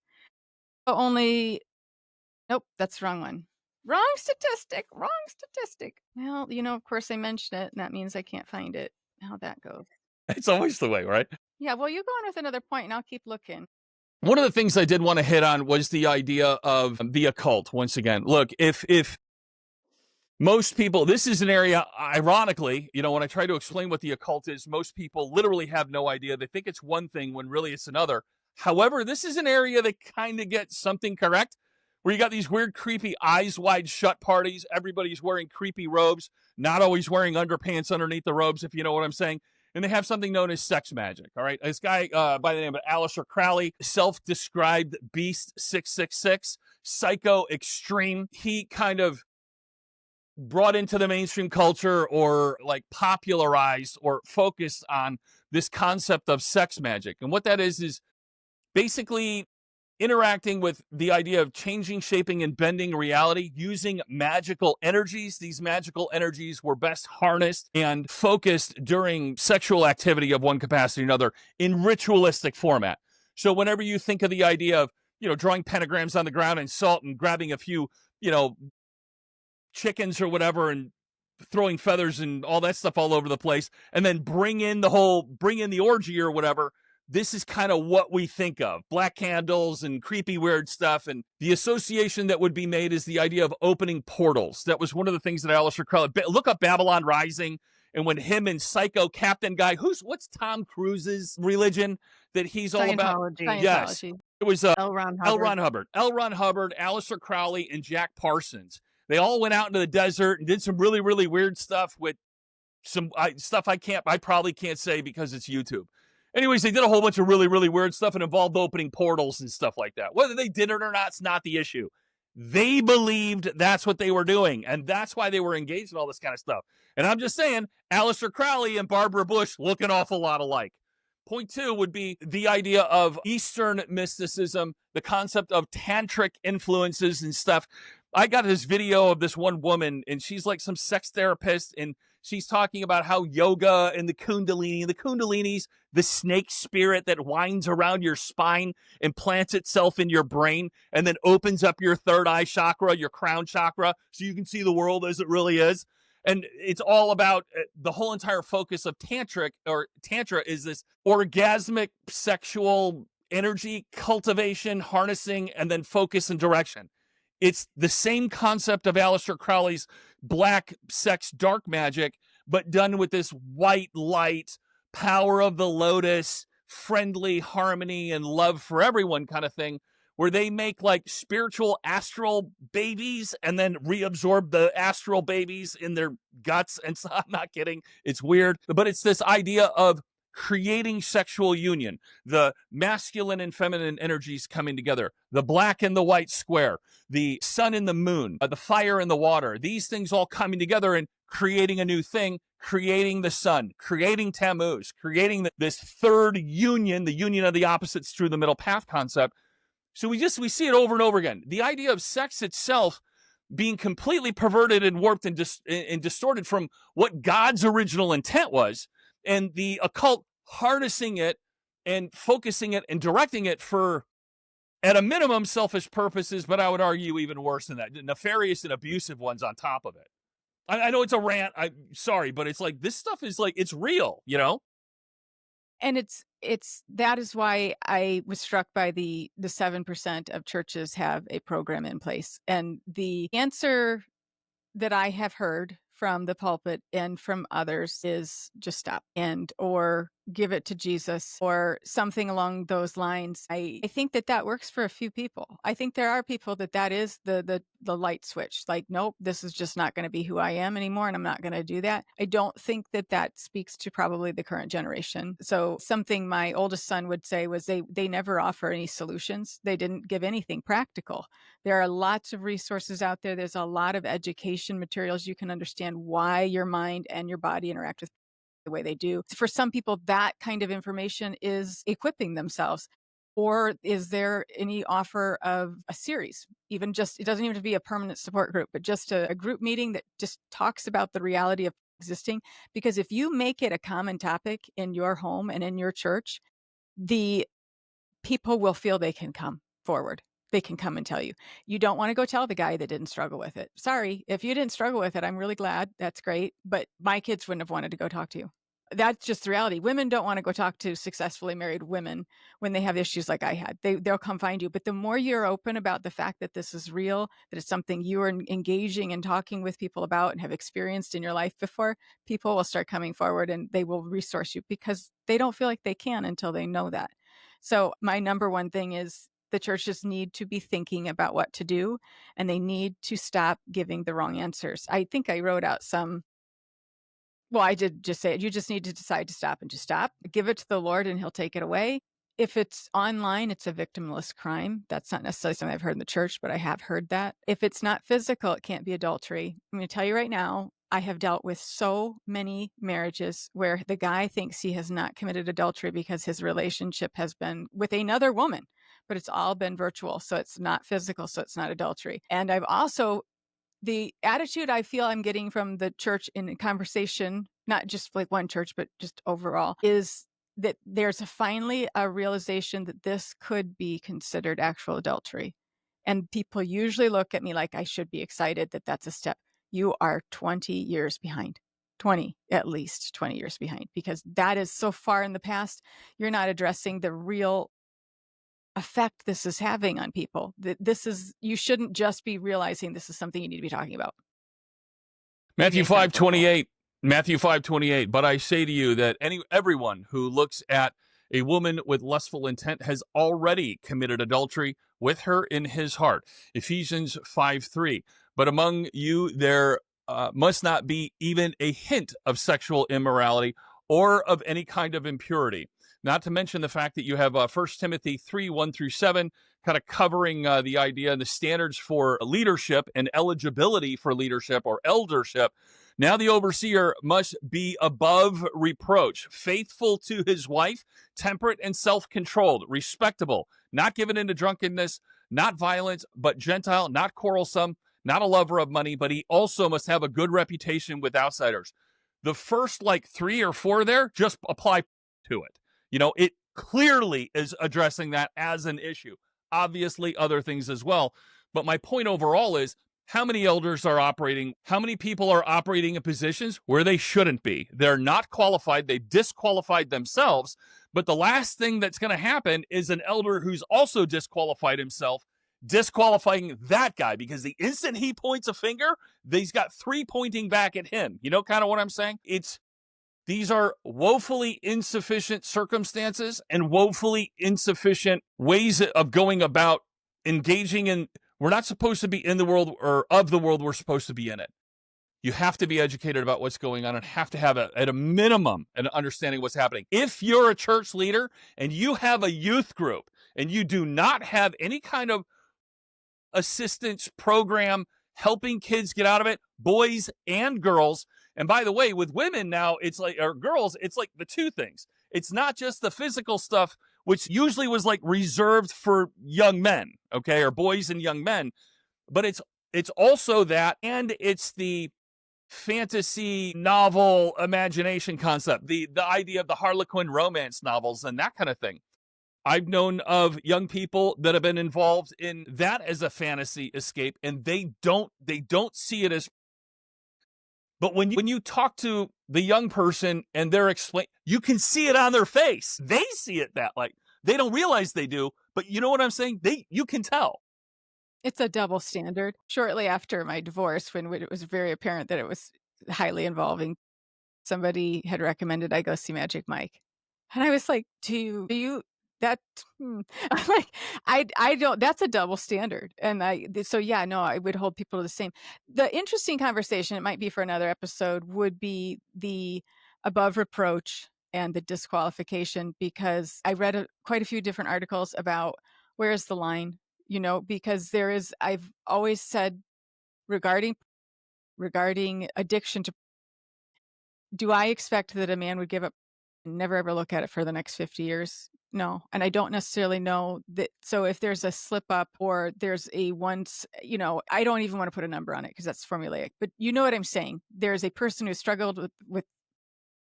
Nope, that's the wrong one. Wrong statistic. Well, of course I mentioned it, and that means I can't find it. How that goes. It's always the way, right? Yeah, well, you go on with another point, and I'll keep looking. One of the things I did want to hit on was the idea of the occult. Once again, look, if most people, this is an area, ironically, when I try to explain what the occult is, most people literally have no idea. They think it's one thing when really it's another. However, this is an area that kind of gets something correct, where you got these weird, creepy, eyes wide shut parties. Everybody's wearing creepy robes, not always wearing underpants underneath the robes, if you know what I'm saying. And they have something known as sex magic, all right? This guy by the name of Aleister Crowley, self-described Beast 666, psycho extreme. He kind of brought into the mainstream culture or like popularized or focused on this concept of sex magic. And what that is basically interacting with the idea of changing, shaping, and bending reality using magical energies. These magical energies were best harnessed and focused during sexual activity of one capacity or another in ritualistic format. So whenever you think of the idea of, drawing pentagrams on the ground and salt and grabbing a few, chickens or whatever and throwing feathers and all that stuff all over the place, and then bring in the orgy or whatever, this is kind of what we think of. Black candles and creepy weird stuff. And the association that would be made is the idea of opening portals. That was one of the things that Aleister Crowley, look up Babylon Rising, and when him and Psycho Captain guy, what's Tom Cruise's religion that he's all about? Scientology. Yes. It was L. Ron Hubbard. L. Ron Hubbard, Aleister Crowley, and Jack Parsons. They all went out into the desert and did some really, really weird stuff with some stuff I probably can't say because it's YouTube. Anyways, they did a whole bunch of really, really weird stuff and involved opening portals and stuff like that. Whether they did it or not, it's not the issue. They believed that's what they were doing, and that's why they were engaged in all this kind of stuff. And I'm just saying, Aleister Crowley and Barbara Bush look an awful lot alike. Point two would be the idea of Eastern mysticism, the concept of tantric influences and stuff. I got this video of this one woman, and she's like some sex therapist, and she's talking about how yoga and the Kundalini's the snake spirit that winds around your spine and plants itself in your brain and then opens up your third eye chakra, your crown chakra, so you can see the world as it really is. And it's all about the whole entire focus of Tantra is this orgasmic sexual energy cultivation, harnessing, and then focus and direction. It's the same concept of Aleister Crowley's black sex dark magic, but done with this white light, power of the lotus, friendly harmony and love for everyone kind of thing, where they make like spiritual astral babies and then reabsorb the astral babies in their guts. And so I'm not kidding. It's weird, but it's this idea of creating sexual union, the masculine and feminine energies coming together, the black and the white square, the sun and the moon, the fire and the water, these things all coming together and creating a new thing, creating the sun, creating Tammuz, creating this third union, the union of the opposites through the middle path concept. So we see it over and over again. The idea of sex itself being completely perverted and warped and distorted from what God's original intent was, and the occult harnessing it and focusing it and directing it for, at a minimum, selfish purposes, but I would argue even worse than that, nefarious and abusive ones on top of it. I know it's a rant. I'm sorry, but it's like this stuff is like, it's real, you know? And that is why I was struck by the 7% of churches have a program in place. And the answer that I have heard from the pulpit and from others is just stop or give it to Jesus or something along those lines. I think that works for a few people. I think there are people that is the light switch. Like, nope, this is just not going to be who I am anymore, and I'm not going to do that. I don't think that speaks to probably the current generation. So something my oldest son would say was they never offer any solutions. They didn't give anything practical. There are lots of resources out there. There's a lot of education materials. You can understand why your mind and your body interact with the way they do. For some people, that kind of information is equipping themselves. Or is there any offer of a series? Even just, it doesn't even have to be a permanent support group, but just a group meeting that just talks about the reality of existing. Because if you make it a common topic in your home and in your church, the people will feel they can come forward. They can come and tell you. You don't want to go tell the guy that didn't struggle with it. Sorry, if you didn't struggle with it, I'm really glad. That's great. But my kids wouldn't have wanted to go talk to you. That's just the reality. Women don't want to go talk to successfully married women when they have issues like I had. They'll come find you. But the more you're open about the fact that this is real, that it's something you are engaging and talking with people about and have experienced in your life before, people will start coming forward and they will resource you because they don't feel like they can until they know that. So my number one thing is the churches need to be thinking about what to do, and they need to stop giving the wrong answers. I think I wrote out I did just say it. You just need to decide to stop and just stop. Give it to the Lord and he'll take it away. If it's online, it's a victimless crime. That's not necessarily something I've heard in the church, but I have heard that. If it's not physical, it can't be adultery. I'm going to tell you right now, I have dealt with so many marriages where the guy thinks he has not committed adultery because his relationship has been with another woman, but it's all been virtual. So it's not physical. So it's not adultery. And I've also, the attitude I feel I'm getting from the church in conversation, not just like one church, but just overall, is that there's finally a realization that this could be considered actual adultery. And people usually look at me like I should be excited that that's a step. You are 20 years behind. 20, at least 20 years behind, because that is so far in the past. You're not addressing the real effect this is having on people. You shouldn't just be realizing this is something you need to be talking about. Matthew 5:28. But I say to you that everyone who looks at a woman with lustful intent has already committed adultery with her in his heart. Ephesians 5:3. But among you there must not be even a hint of sexual immorality or of any kind of impurity. Not to mention the fact that you have 1 Timothy 3:1-7, kind of covering the idea and the standards for leadership and eligibility for leadership or eldership. Now the overseer must be above reproach, faithful to his wife, temperate and self-controlled, respectable, not given into drunkenness, not violent, but gentle, not quarrelsome, not a lover of money, but he also must have a good reputation with outsiders. The first like 3 or 4 there, just apply to it. It clearly is addressing that as an issue. Obviously, other things as well. But my point overall is how many elders are operating, how many people are operating in positions where they shouldn't be. They're not qualified. They've disqualified themselves. But the last thing that's going to happen is an elder who's also disqualified himself, disqualifying that guy, because the instant he points a finger, he's got 3 pointing back at him. You know kind of what I'm saying? These are woefully insufficient circumstances and woefully insufficient ways of going about engaging in. We're not supposed to be in the world or of the world. We're supposed to be in it. You have to be educated about what's going on and have to have, at a minimum, an understanding of what's happening. If you're a church leader and you have a youth group and you do not have any kind of assistance program helping kids get out of it, boys and girls. And by the way, with women now, or girls, it's like the two things. It's not just the physical stuff, which usually was like reserved for young men, okay, or boys and young men. But it's also that, and it's the fantasy novel imagination concept, the idea of the Harlequin romance novels and that kind of thing. I've known of young people that have been involved in that as a fantasy escape, and they don't see it as. But when you talk to the young person and they're you can see it on their face. They see it that like they don't realize they do, but you know what I'm saying? You can tell. It's a double standard. Shortly after my divorce, when it was very apparent that it was highly involving, somebody had recommended I go see Magic Mike. And I was like, do you that I'm like, I don't, that's a double standard. And so yeah, no, I would hold people to the same. The interesting conversation, it might be for another episode, would be the above reproach and the disqualification, because I read quite a few different articles about where's the line, because I've always said regarding addiction to, do I expect that a man would give up and never ever look at it for the next 50 years? No. And I don't necessarily know that. So if there's a slip up or there's a once, I don't even want to put a number on it because that's formulaic, but you know what I'm saying? There's a person who struggled with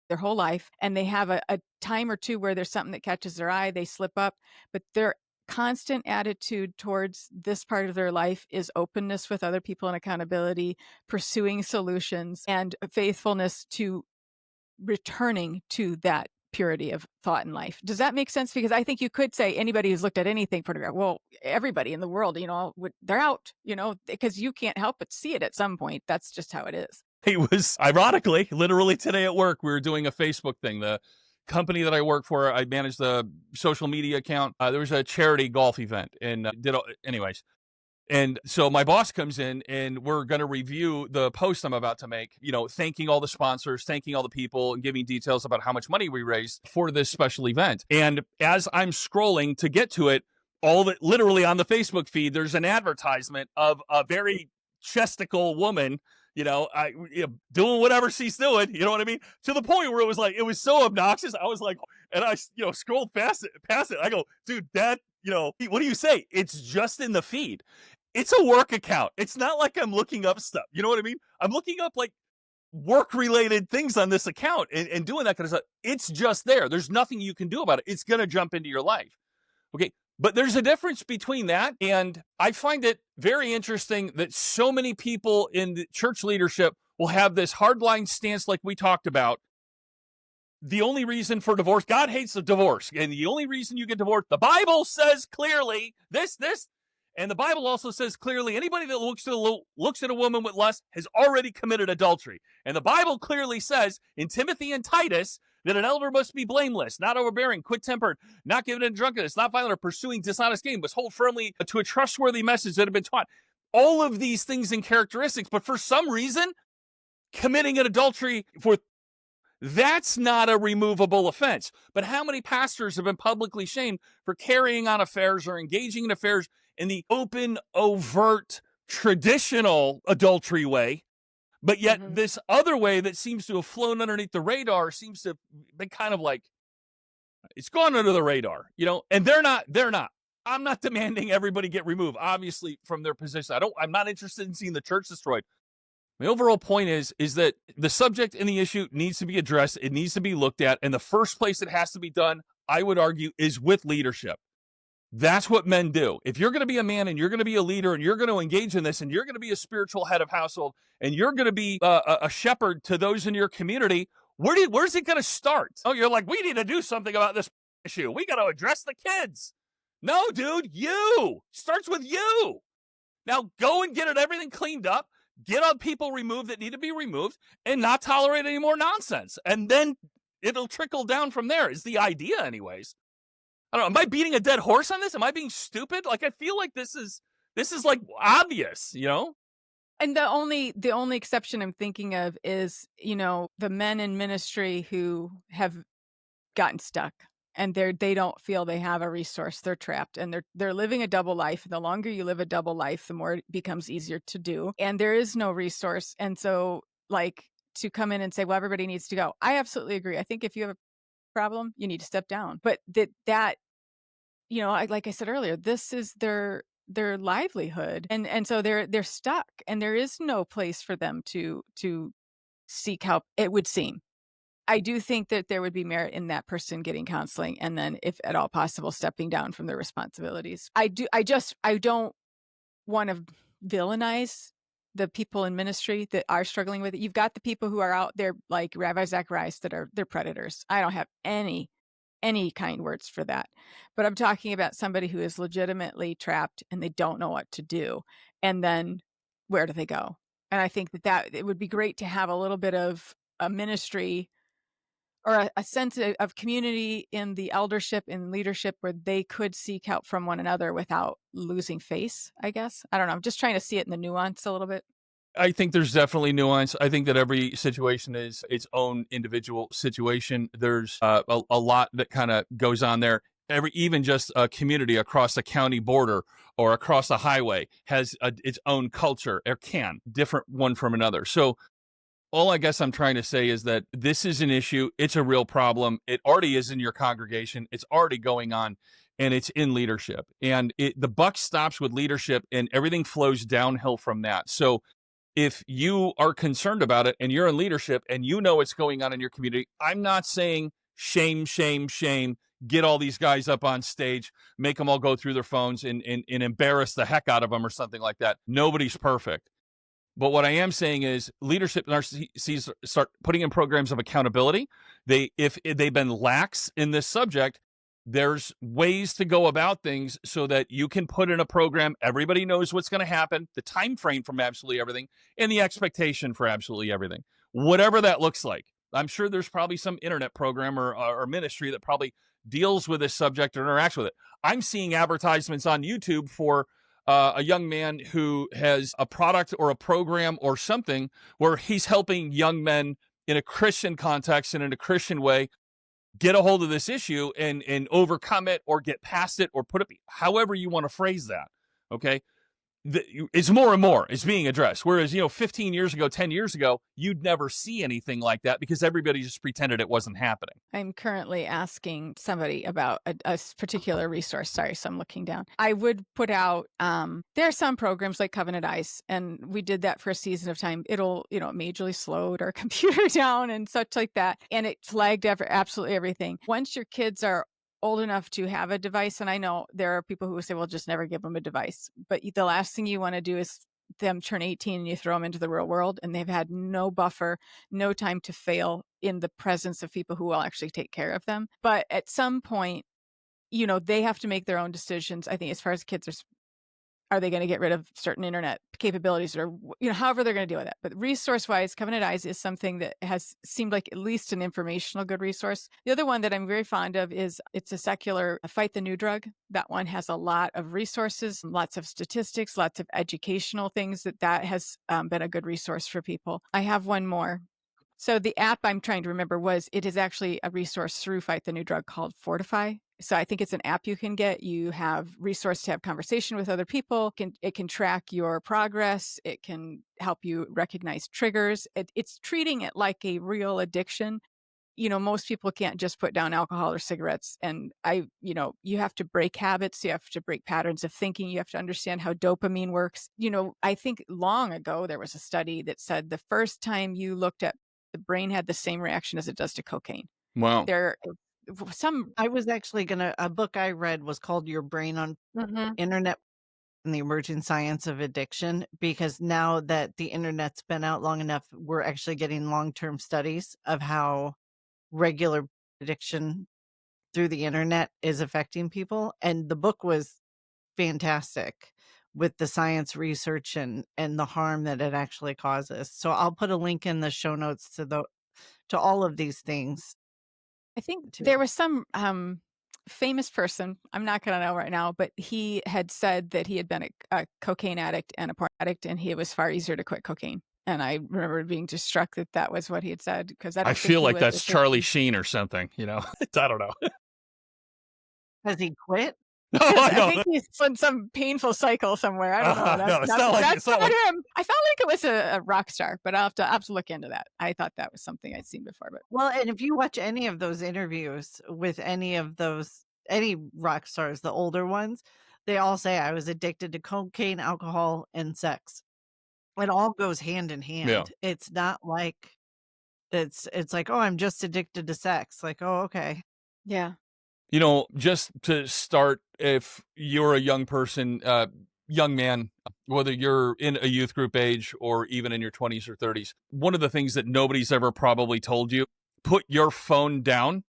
their whole life and they have a time or two where there's something that catches their eye, they slip up, but their constant attitude towards this part of their life is openness with other people and accountability, pursuing solutions, and faithfulness to returning to that purity of thought in life. Does that make sense? Because I think you could say anybody who's looked at anything photograph, well, everybody in the world, they're out, because you can't help but see it at some point. That's just how it is. It was ironically, literally today at work, we were doing a Facebook thing. The company that I work for, I manage the social media account. There was a charity golf event and anyways. And so my boss comes in and we're going to review the post I'm about to make, thanking all the sponsors, thanking all the people, and giving details about how much money we raised for this special event. And as I'm scrolling to get to it, literally on the Facebook feed, there's an advertisement of a very chesticle woman, doing whatever she's doing, you know what I mean? To the point where it was so obnoxious. I was like, and I, scrolled past it. I go, dude, that, what do you say? It's just in the feed. It's a work account. It's not like I'm looking up stuff. You know what I mean? I'm looking up like work-related things on this account and doing that kind of stuff. It's just there. There's nothing you can do about it. It's going to jump into your life. Okay. But there's a difference between that. And I find it very interesting that so many people in the church leadership will have this hardline stance like we talked about. The only reason for divorce, God hates the divorce. And the only reason you get divorced, the Bible says clearly this, and the Bible also says clearly anybody that looks at a woman with lust has already committed adultery. And the Bible clearly says in Timothy and Titus that an elder must be blameless, not overbearing, quick-tempered, not given in drunkenness, not violent or pursuing dishonest gain, must hold firmly to a trustworthy message that have been taught. All of these things and characteristics, but for some reason, committing an adultery for that's not a removable offense. But how many pastors have been publicly shamed for carrying on affairs or engaging in affairs in the open, overt, traditional adultery way? But yet Mhm. this other way that seems to have flown underneath the radar seems to have been kind of like, it's gone under the radar, and they're not. I'm not demanding everybody get removed, obviously, from their position. I'm not interested in seeing the church destroyed. My overall point is that the subject and the issue needs to be addressed. It needs to be looked at. And the first place it has to be done, I would argue, is with leadership. That's what men do. If you're going to be a man and you're going to be a leader and you're going to engage in this and you're going to be a spiritual head of household and you're going to be a shepherd to those in your community, where's it going to start? Oh, you're like, we need to do something about this issue. We got to address the kids. No, dude, you. Starts with you. Now go and get everything cleaned up, get all people removed that need to be removed, and not tolerate any more nonsense. And then it'll trickle down from there, is the idea anyways. I don't know. Am I beating a dead horse on this? Am I being stupid? Like, I feel like this is like obvious, And the only exception I'm thinking of is, the men in ministry who have gotten stuck and they don't feel they have a resource. They're trapped and they're living a double life. And the longer you live a double life, the more it becomes easier to do. And there is no resource. And so, like, to come in and say, well, everybody needs to go. I absolutely agree. I think if you have a problem, you need to step down. But that like I said earlier, this is their livelihood, and so they're stuck, and there is no place for them to seek help. It would seem. I do think that there would be merit in that person getting counseling, and then, if at all possible, stepping down from their responsibilities. I don't want to villainize the people in ministry that are struggling with it. You've got the people who are out there, like Rabbi Zacharias, they're predators. I don't have any kind words for that. But I'm talking about somebody who is legitimately trapped and they don't know what to do. And then where do they go? And I think that it would be great to have a little bit of a ministry or a sense of community in the eldership and leadership where they could seek help from one another without losing face, I guess. I don't know. I'm just trying to see it in the nuance a little bit. I think there's definitely nuance. I think that every situation is its own individual situation. There's a lot that kind of goes on there. Even just a community across a county border or across a highway has its own culture, or can, different one from another. So all I guess I'm trying to say is that this is an issue. It's a real problem. It already is in your congregation. It's already going on, and it's in leadership. And the buck stops with leadership, and everything flows downhill from that. So if you are concerned about it and you're in leadership and you know what's going on in your community, I'm not saying shame, shame, shame. Get all these guys up on stage, make them all go through their phones and embarrass the heck out of them or something like that. Nobody's perfect. But what I am saying is leadership narcissists start putting in programs of accountability. If they've been lax in this subject, there's ways to go about things so that you can put in a program. Everybody knows what's going to happen, the time frame from absolutely everything, and the expectation for absolutely everything, whatever that looks like. I'm sure there's probably some internet program or ministry that probably deals with this subject or interacts with it. I'm seeing advertisements on YouTube for a young man who has a product or a program or something where he's helping young men in a Christian context and in a Christian way get a hold of this issue and overcome it or get past it or put it, however you want to phrase that. Okay. It's more and more is being addressed. Whereas, 15 years ago, 10 years ago, you'd never see anything like that because everybody just pretended it wasn't happening. I'm currently asking somebody about a particular resource. Sorry, so I'm looking down. I would put out, there are some programs like Covenant Eyes, and we did that for a season of time. It'll, majorly slowed our computer down and such like that. And it flagged absolutely everything. Once your kids are old enough to have a device, and I know there are people who say, well, just never give them a device. But the last thing you want to do is them turn 18 and you throw them into the real world and they've had no buffer, no time to fail in the presence of people who will actually take care of them. But at some point, they have to make their own decisions. I think as far as kids Are they going to get rid of certain internet capabilities or, however they're going to deal with that? But resource wise, Covenant Eyes is something that has seemed like at least an informational good resource. The other one that I'm very fond of is it's a secular Fight the New Drug. That one has a lot of resources, lots of statistics, lots of educational things that has been a good resource for people. I have one more. So the app I'm trying to remember it is actually a resource through Fight the New Drug called Fortify. So I think it's an app you can get. You have resource to have conversation with other people. It can track your progress. It can help you recognize triggers. It's treating it like a real addiction. Most people can't just put down alcohol or cigarettes. And you have to break habits. You have to break patterns of thinking. You have to understand how dopamine works. I think long ago, there was a study that said the first time you looked at the brain had the same reaction as it does to cocaine. Wow. I was actually a book I read was called Your Brain on Internet and the Emerging Science of Addiction, because now that the internet's been out long enough, we're actually getting long-term studies of how regular addiction through the internet is affecting people. And the book was fantastic with the science research and the harm that it actually causes. So I'll put a link in the show notes to all of these things. I think there was some famous person, I'm not going to know right now, but he had said that he had been a cocaine addict and a porn addict, and it was far easier to quit cocaine. And I remember being just struck that was what he had said, because I feel like that's Charlie Sheen or something, I don't know. Has he quit? No, I think he's in some painful cycle somewhere. I don't know. That's not him. I felt like it was a rock star, but I'll have to look into that. I thought that was something I'd seen before. But well, and if you watch any of those interviews with any rock stars, the older ones, they all say I was addicted to cocaine, alcohol, and sex. It all goes hand in hand. Yeah. It's not like it's like, oh, I'm just addicted to sex. Like, oh, okay. Yeah. Just to start, if you're a young person, young man, whether you're in a youth group age or even in your 20s or 30s, one of the things that nobody's ever probably told you, put your phone down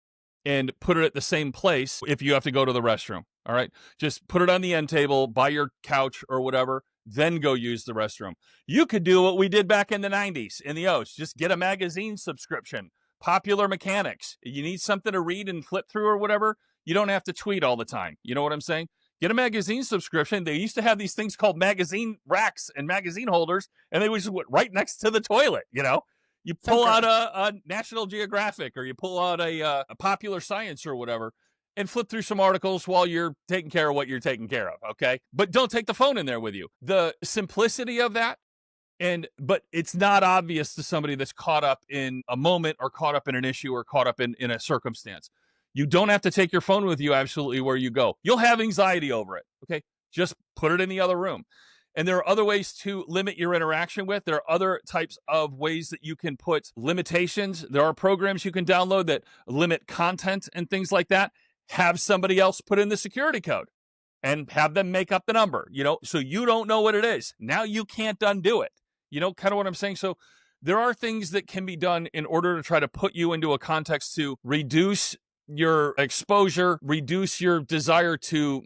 and put it at the same place if you have to go to the restroom. All right. Just put it on the end table by your couch or whatever, then go use the restroom. You could do what we did back in the 90s in the O's. Just get a magazine subscription. Popular Mechanics. You need something to read and flip through or whatever. You don't have to tweet all the time. You know what I'm saying? Get a magazine subscription. They used to have these things called magazine racks and magazine holders, and they would just went right next to the toilet, You pull out a National Geographic, or you pull out a Popular Science or whatever, and flip through some articles while you're taking care of what you're taking care of, okay? But don't take the phone in there with you. The simplicity of that, but it's not obvious to somebody that's caught up in a moment or caught up in an issue or caught up in a circumstance. You don't have to take your phone with you absolutely where you go. You'll have anxiety over it, okay? Just put it in the other room. And there are other ways to limit your interaction with. There are other types of ways that you can put limitations. There are programs you can download that limit content and things like that. Have somebody else put in the security code and have them make up the number, so you don't know what it is. Now you can't undo it. Kind of what I'm saying. So there are things that can be done in order to try to put you into a context to reduce your exposure, reduce your desire to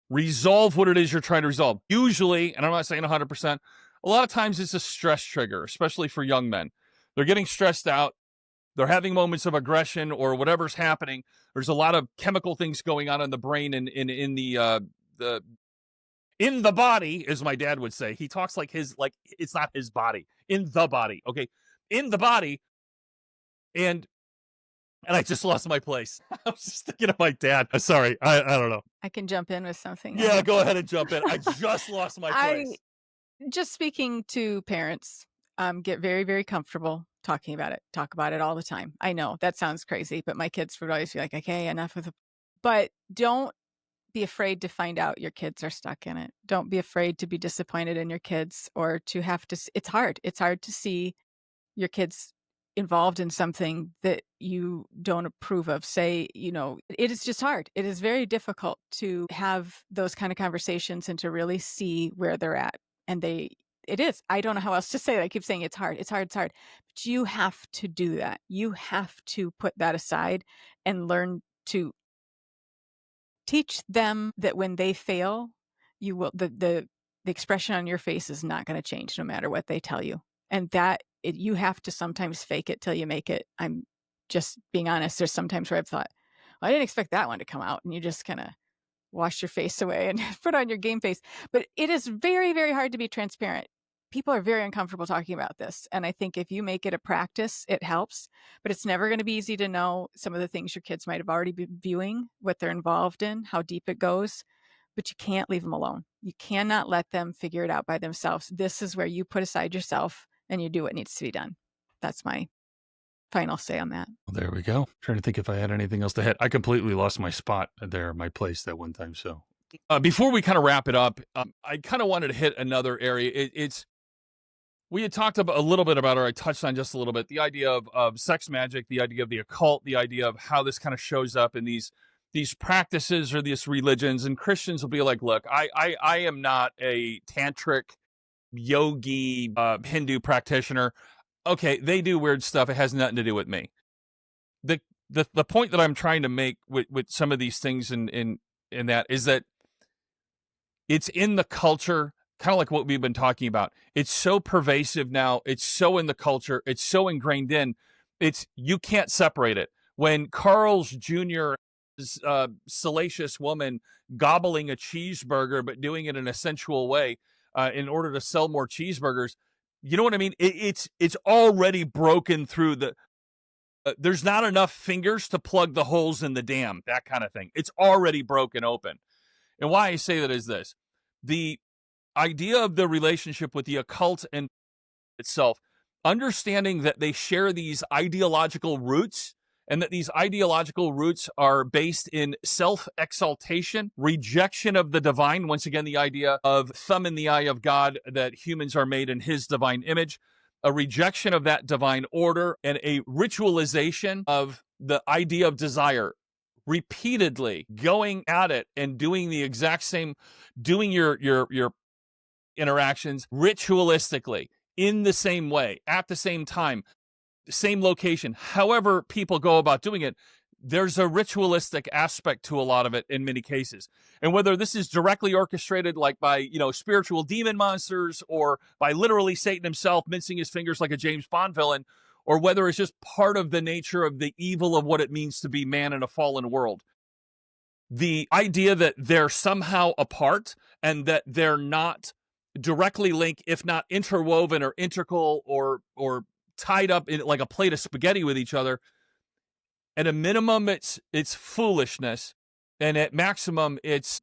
resolve what it is you're trying to resolve. Usually, and I'm not saying 100%, a lot of times it's a stress trigger, especially for young men. They're getting stressed out. They're having moments of aggression or whatever's happening. There's a lot of chemical things going on in the brain and in the body, as my dad would say. He talks like it's not his body. In the body. Okay. In the body. And I just lost my place. I was just thinking of my dad. Sorry. I don't know. I can jump in with something. Yeah, go ahead and jump in. I just lost my place. Just speaking to parents, get very, very comfortable talking about it. Talk about it all the time. I know that sounds crazy, but my kids would always be like, okay, enough with it. But don't be afraid to find out your kids are stuck in it. Don't be afraid to be disappointed in your kids or to have to. It's hard. It's hard to see your kids involved in something that you don't approve of. It is just hard. It is very difficult to have those kind of conversations and to really see where they're at. And it is. I don't know how else to say it. I keep saying it's hard. It's hard. It's hard. But you have to do that. You have to put that aside and learn to teach them that when they fail, you will the expression on your face is not going to change no matter what they tell you. And you have to sometimes fake it till you make it. I'm just being honest. There's sometimes where I've thought, well, I didn't expect that one to come out, and you just kind of wash your face away and put on your game face. But it is very, very hard to be transparent. People are very uncomfortable talking about this. And I think if you make it a practice, it helps. But it's never going to be easy to know some of the things your kids might have already been viewing, what they're involved in, how deep it goes. But you can't leave them alone. You cannot let them figure it out by themselves. This is where you put aside yourself and you do what needs to be done. That's my final say on that. Well, there we go. Trying to think if I had anything else to hit. I completely lost my spot there, my place that one time. So before we kind of wrap it up, I kind of wanted to hit another area. We had talked about a little bit about, or I touched on just a little bit, the idea of sex magic, the idea of the occult, the idea of how this kind of shows up in these practices or these religions. And Christians will be like, look, I am not a tantric yogi Hindu practitioner. Okay, they do weird stuff. It has nothing to do with me. The point that I'm trying to make with some of these things in that is that it's in the culture, kind of like what we've been talking about. It's so pervasive now. It's so in the culture. It's so ingrained in. You can't separate it. When Carl's Jr. is a salacious woman gobbling a cheeseburger, but doing it in a sensual way in order to sell more cheeseburgers, you know what I mean? It's already broken through the. There's not enough fingers to plug the holes in the dam, that kind of thing. It's already broken open. And why I say that is this. The idea of the relationship with the occult and itself, understanding that they share these ideological roots, and that these ideological roots are based in self-exaltation, rejection of the divine. Once again, the idea of thumb in the eye of God, that humans are made in his divine image, a rejection of that divine order, and a ritualization of the idea of desire, repeatedly going at it and doing the exact same, doing your interactions ritualistically in the same way, at the same time, same location. However people go about doing it, there's a ritualistic aspect to a lot of it in many cases. And whether this is directly orchestrated like by, spiritual demon monsters, or by literally Satan himself mincing his fingers like a James Bond villain, or whether it's just part of the nature of the evil of what it means to be man in a fallen world. The idea that they're somehow apart and that they're not directly linked, if not interwoven or integral or tied up in like a plate of spaghetti with each other. At a minimum, it's foolishness. And at maximum, it's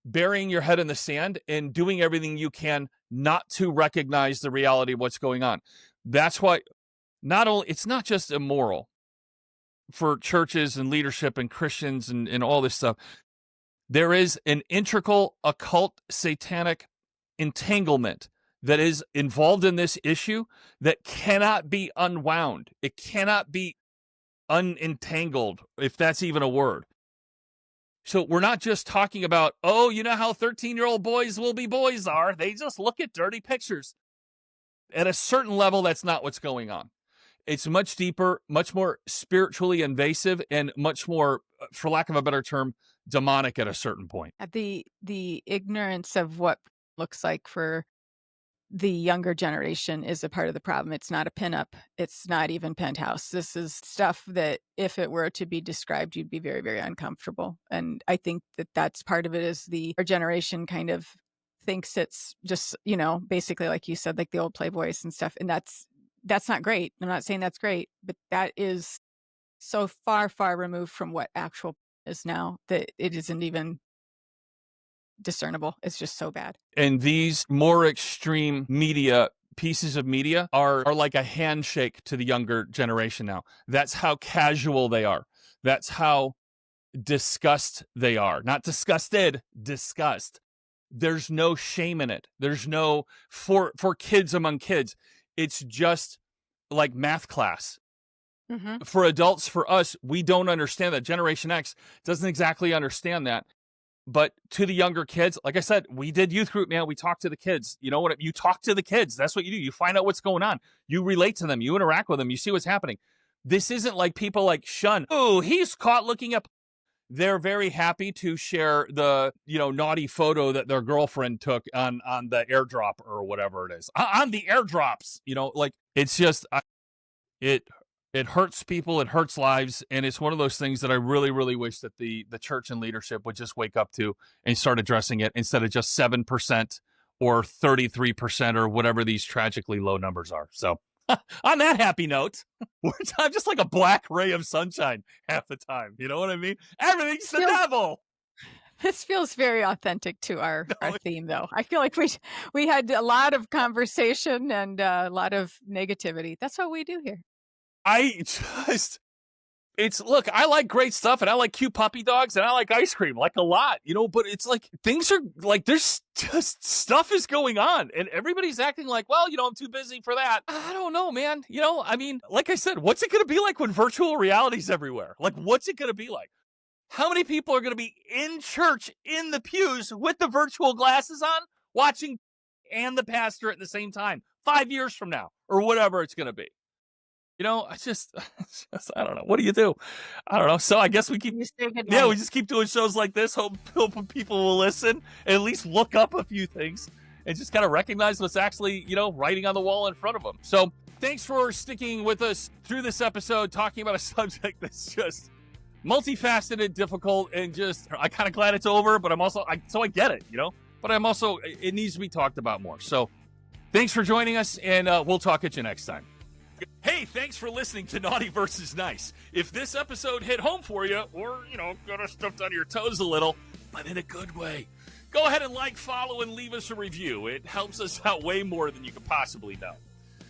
burying your head in the sand and doing everything you can not to recognize the reality of what's going on. That's why it's not just immoral for churches and leadership and Christians and all this stuff. There is an integral occult satanic entanglement that is involved in this issue that cannot be unwound. It cannot be unentangled, if that's even a word. So we're not just talking about, you know how 13-year-old boys will be boys are. They just look at dirty pictures. At a certain level, that's not what's going on. It's much deeper, much more spiritually invasive, and much more, for lack of a better term, demonic at a certain point. The ignorance of what looks like for the younger generation is a part of the problem. It's not a pinup. It's not even Penthouse. This is stuff that if it were to be described, you'd be very, very uncomfortable. And I think that that's part of it, is our generation kind of thinks it's just, basically like you said, like the old Playboys and stuff. And that's not great. I'm not saying that's great, but that is so far, far removed from what actual is now that it isn't even discernible. It's just so bad. And these more extreme pieces of media are like a handshake to the younger generation now. That's how casual they are. That's how disgust they are. Not disgusted, disgust. There's no shame in it. There's no, for kids among kids, it's just like math class. Mm-hmm. For adults, for us, we don't understand that. Generation X doesn't exactly understand that. But to the younger kids, like I said, we did youth group, man. We talked to the kids. You know what? You talk to the kids. That's what you do. You find out what's going on. You relate to them. You interact with them. You see what's happening. This isn't like people like shun. Oh, he's caught looking up. they're very happy to share the, naughty photo that their girlfriend took on the airdrop or whatever it is. On the airdrops, like it's just it hurts people, it hurts lives, and it's one of those things that I really, really wish that the church and leadership would just wake up to and start addressing it instead of just 7% or 33% or whatever these tragically low numbers are. So on that happy note, I'm just like a black ray of sunshine half the time. You know what I mean? Everything's the devil. This feels very authentic to our theme, though. I feel like we had a lot of conversation and a lot of negativity. That's what we do here. Look, I like great stuff and I like cute puppy dogs and I like ice cream, like a lot, but it's like things are like there's just stuff is going on and everybody's acting like, well, I'm too busy for that. I don't know, man. I mean, like I said, what's it going to be like when virtual reality's everywhere? Like, what's it going to be like? How many people are going to be in church in the pews with the virtual glasses on, watching and the pastor at the same time 5 years from now or whatever it's going to be? I just, I don't know. What do you do? I don't know. So I guess we just keep doing shows like this. Hope people will listen, and at least look up a few things and just kind of recognize what's actually, writing on the wall in front of them. So thanks for sticking with us through this episode, talking about a subject that's just multifaceted, difficult, and just, I'm kind of glad it's over, but I get it, but I'm also, it needs to be talked about more. So thanks for joining us, and we'll talk at you next time. Hey, thanks for listening to Naughty versus Nice. If this episode hit home for you, or, got us stepped on your toes a little, but in a good way, go ahead and follow, and leave us a review. It helps us out way more than you could possibly know.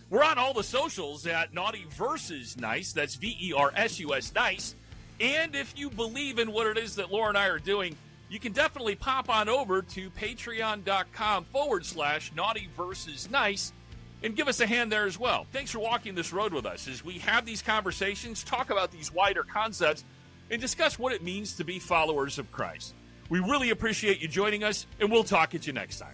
We're on all the socials at Naughty versus Nice. That's VERSUS Nice. And if you believe in what it is that Laura and I are doing, you can definitely pop on over to patreon.com/Naughty versus Nice. And give us a hand there as well. Thanks for walking this road with us as we have these conversations, talk about these wider concepts, and discuss what it means to be followers of Christ. We really appreciate you joining us, and we'll talk at you next time.